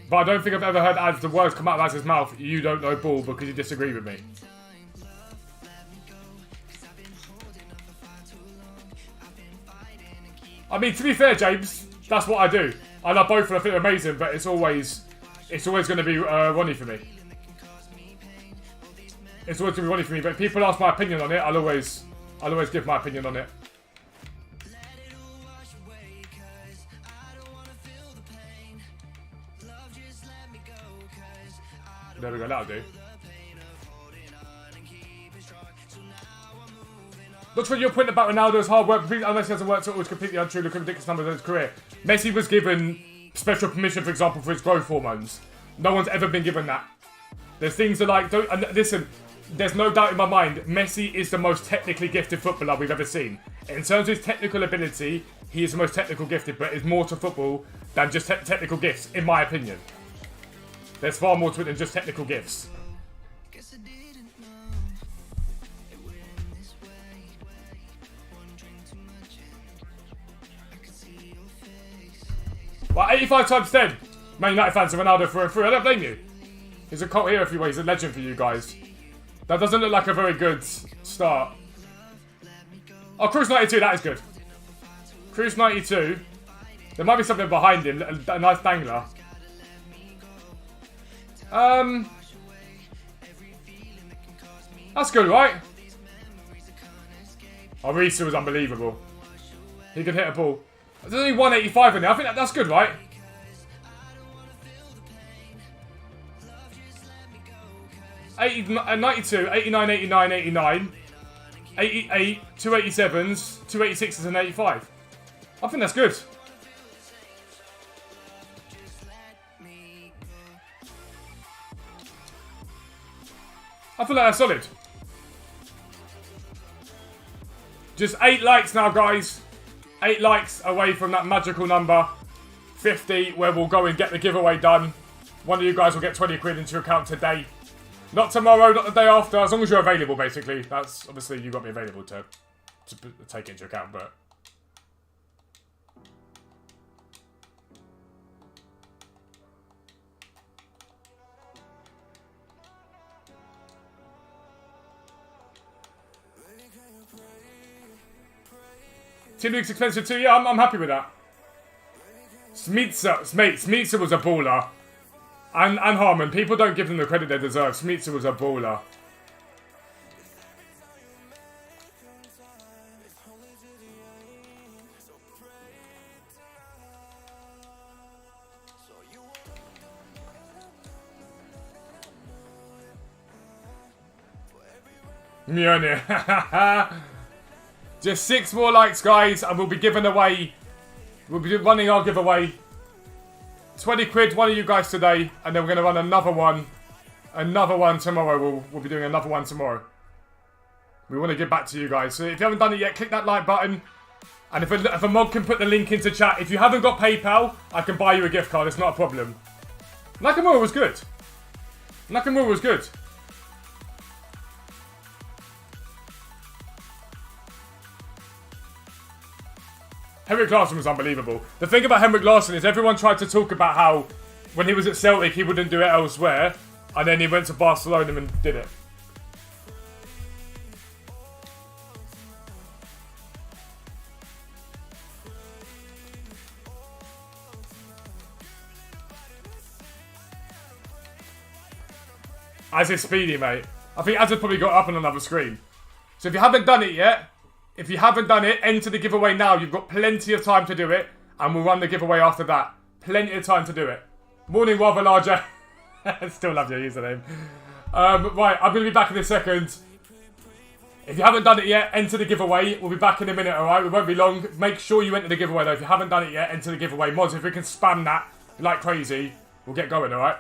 But I don't think I've ever heard Az, the words come out of Az's mouth, you don't know ball because you disagree with me. I mean, to be fair, James, that's what I do. I love both and I think they're amazing, but it's always going to be Ronnie for me. It's always going to be Ronnie for me, but if people ask my opinion on it, I'll always give my opinion on it. There we go, that'll do. Look for your point about Ronaldo's hard work, unless he hasn't worked, so it was completely untrue. Look at ridiculous numbers of his career. Messi was given special permission, for example, for his growth hormones. No one's ever been given that. There's things that like, listen, there's no doubt in my mind, Messi is the most technically gifted footballer we've ever seen. In terms of his technical ability, he is the most technical gifted, but is more to football than just technical gifts, in my opinion. There's far more to it than just technical gifts. Well, 85 times 10. Man United fans are Ronaldo through and through. I don't blame you. He's a cult hero for you. He's a legend for you guys. That doesn't look like a very good start. Oh, Cruz 92. That is good. Cruz 92. There might be something behind him. A nice dangler. That's good, right? Oh, Risa was unbelievable. He could hit a ball. There's only 185 in there. I think that's good, right? $92, $89, $89, $89, 88, 287s, 286s and 85. I think that's good. I feel like that's solid. Just 8 likes now, guys. 8 likes away from that magical number. 50, where we'll go and get the giveaway done. One of you guys will get 20 quid into your account today. Not tomorrow, not the day after, as long as you're available, basically. That's, obviously, you've got to be available to take it into account, but... Team Luke's expensive too, yeah, I'm happy with that. Smeetzer was a baller. And Harmon, people don't give them the credit they deserve. Smeetzer was a baller. Mjolnir. Just 6 more likes, guys, and we'll be giving away... We'll be running our giveaway. 20 quid, one of you guys today, and then we're going to run another one. Another one tomorrow. We'll be doing another one tomorrow. We want to get back to you guys. So if you haven't done it yet, click that like button. And if a mod can put the link into chat. If you haven't got PayPal, I can buy you a gift card. It's not a problem. Nakamura was good. Nakamura was good. Henrik Larsson was unbelievable. The thing about Henrik Larsson is everyone tried to talk about how when he was at Celtic he wouldn't do it elsewhere, and then he went to Barcelona and did it. Az is speedy, mate. I think Az has probably got up on another screen. So if you haven't done it yet, enter the giveaway now. You've got plenty of time to do it, and we'll run the giveaway after that. Plenty of time to do it. Morning, rather larger. Still love your username. Right, I'm going to be back in a second. If you haven't done it yet, enter the giveaway. We'll be back in a minute, alright? We won't be long. Make sure you enter the giveaway, though. If you haven't done it yet, enter the giveaway. Mods, if we can spam that like crazy, we'll get going, alright?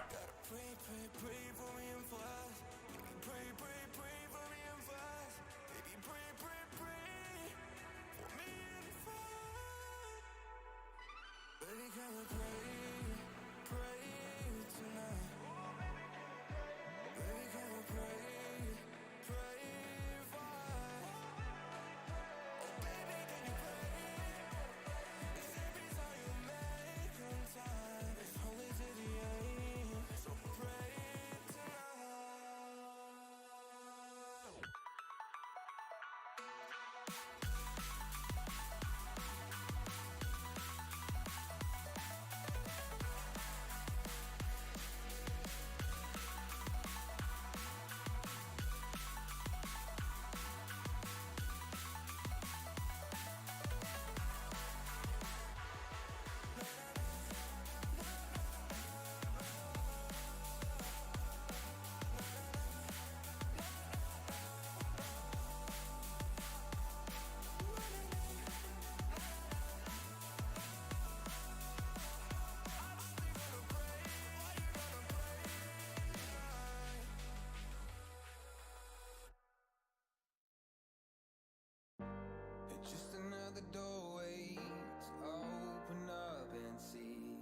Just another doorway to open up and see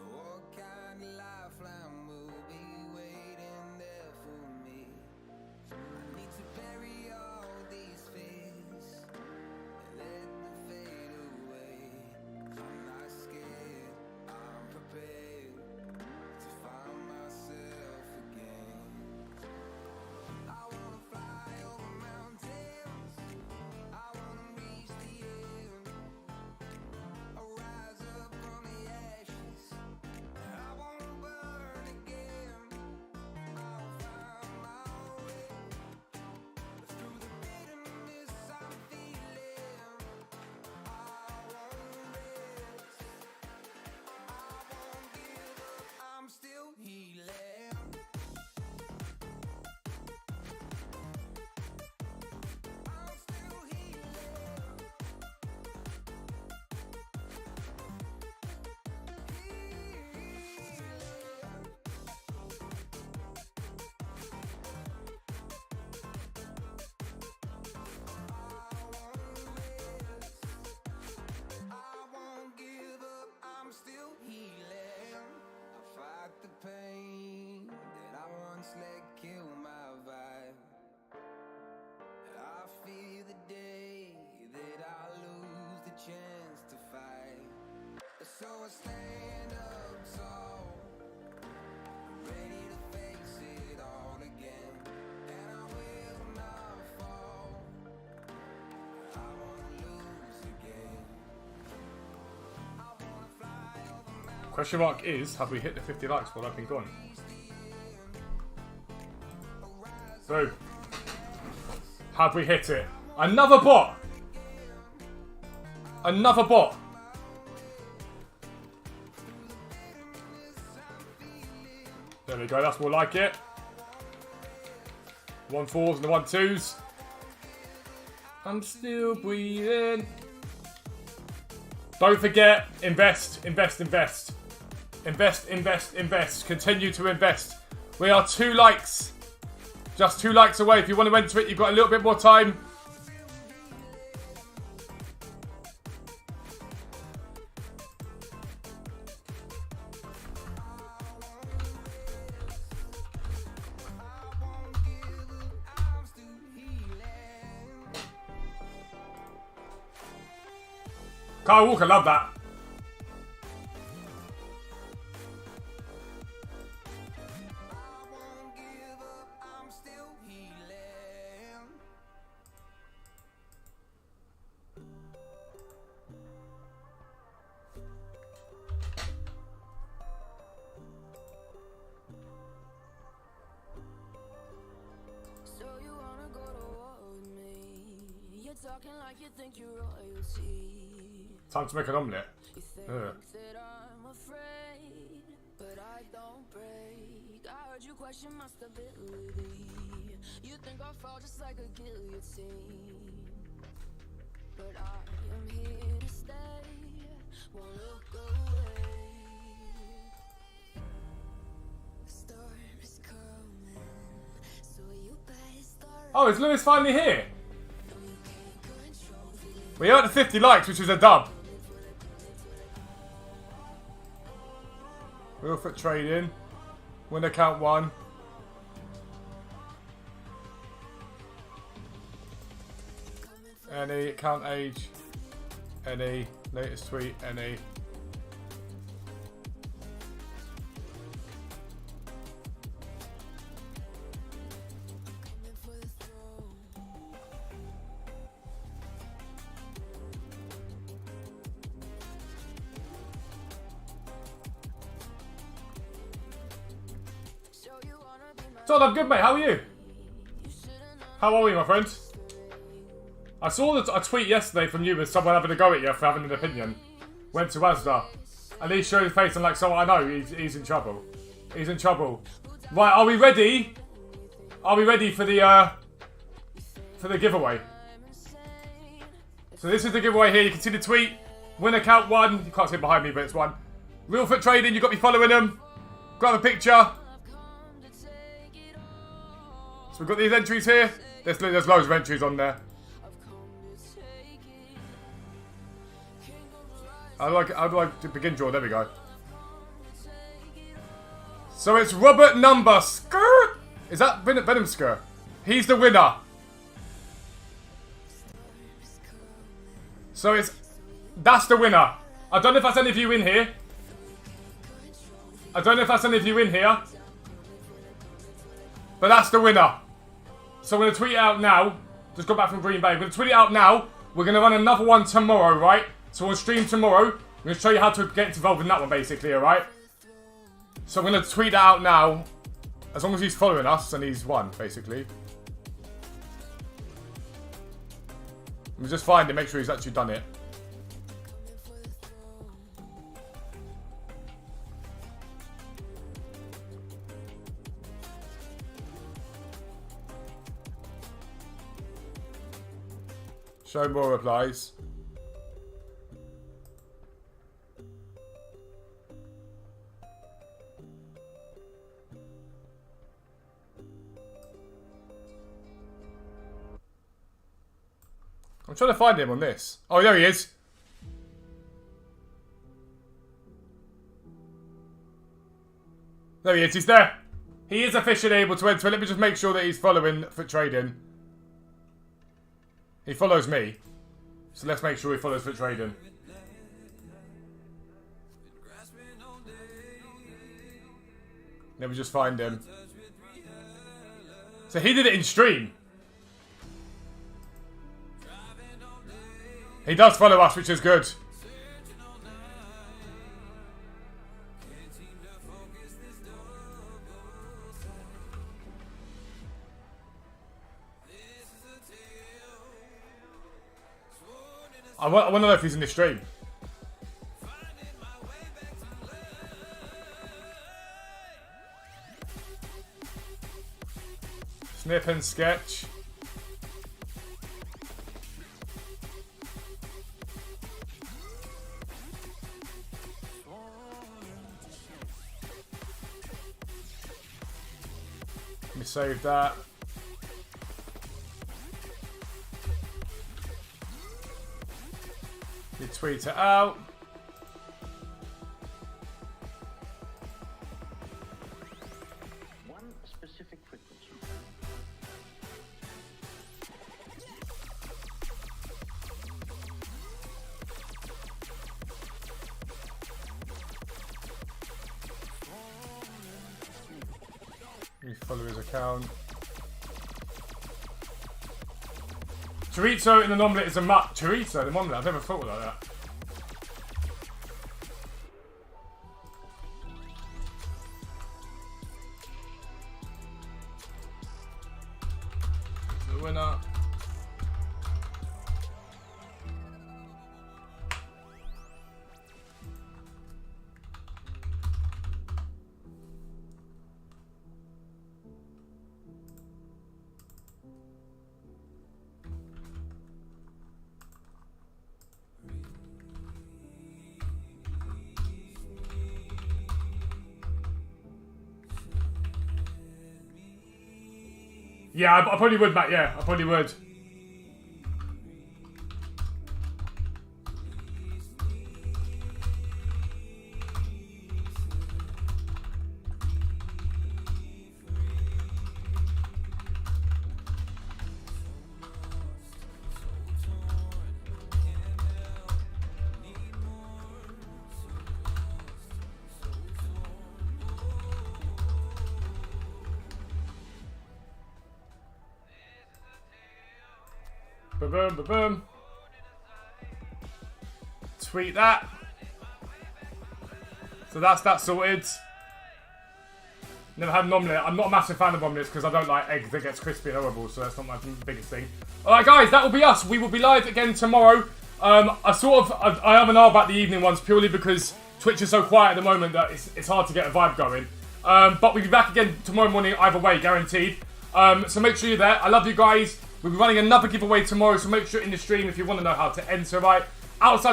what kind of lifeline will be waiting there for me. I need to bury all these fears and let them fade away. I'm not scared, I'm prepared to find myself again. I wanna fly over mountains, I wanna reach the end. I'll rise up from the So I stand up tall, ready to face it all again, and I will not fall. I won't lose again. I wanna fly over mountains. Question mark is, have we hit the 50 likes while I've been gone? So, have we hit it? Another bot! Another bot! There we go, that's more like it. 1-4s and the 1-2s. I'm still breathing. Don't forget, invest, invest, invest. Invest, invest, invest. Continue to invest. We are 2 likes. Just 2 likes away. If you want to enter it, you've got a little bit more time. Kyle Walker, love that. Like you think you're royalty. Time to make an omelette. You think that I'm afraid, but I don't break. I heard you question my stability. You think I'll fall just like a guillotine, but I am here to stay. Won't look away. The storm is coming, so you better start. Oh, is Lewis finally here? We are at the 50 likes, which is a dub. Real foot trading. Winner count 1. Any account age. Any latest tweet. Any. Todd, I'm good, mate. How are you? How are we, my friend? I saw a tweet yesterday from you with someone having a go at you for having an opinion. Went to Asda. And he showed his face and like someone I know, he's in trouble. He's in trouble. Right, are we ready? Are we ready for the giveaway? So this is the giveaway here. You can see the tweet. Winner count 1. You can't see it behind me, but it's 1. Real Foot Trading, you got me following them. Grab a picture. So we've got these entries here. There's loads of entries on there. How do I begin draw? There we go. So it's Robert Number Skirt. Is that Venom Skirt? He's the winner. So that's the winner. I don't know if that's any of you in here. I don't know if that's any of you in here. But that's the winner. So I'm going to tweet it out now. Just got back from Green Bay. I'm going to tweet it out now. We're going to run another one tomorrow, right? So we'll stream tomorrow. I'm going to show you how to get involved in that one, basically, alright? So I'm going to tweet that out now. As long as he's following us, and he's won, basically. We'll just find it, make sure he's actually done it. Show more replies. I'm trying to find him on this. Oh, there he is. There he is. He's there. He is officially able to enter. Let me just make sure that he's following Foot Trading. He follows me. So let's make sure he follows Foot Trading. Let me just find him. So he did it in stream. He does follow us, which is good. I want to know if he's in the stream. Snip and sketch. Let me save that. You tweet it out. One specific frequency. Let me follow his account. Chorizo in an omelette is a mutt. Chorizo in an omelette? I've never thought about that. The winner. Yeah, I probably would, Matt. Yeah, I probably would. Boom, boom, boom. Tweet that. So that's that sorted. Never had an omelette. I'm not a massive fan of omelettes because I don't like eggs that gets crispy and horrible, so that's not my biggest thing. Alright guys, that will be us. We will be live again tomorrow. I have an hour about the evening ones purely because Twitch is so quiet at the moment that it's hard to get a vibe going. But we'll be back again tomorrow morning either way, guaranteed. So make sure you're there. I love you guys. We'll be running another giveaway tomorrow, so make sure in the stream if you want to know how to enter, right? Outside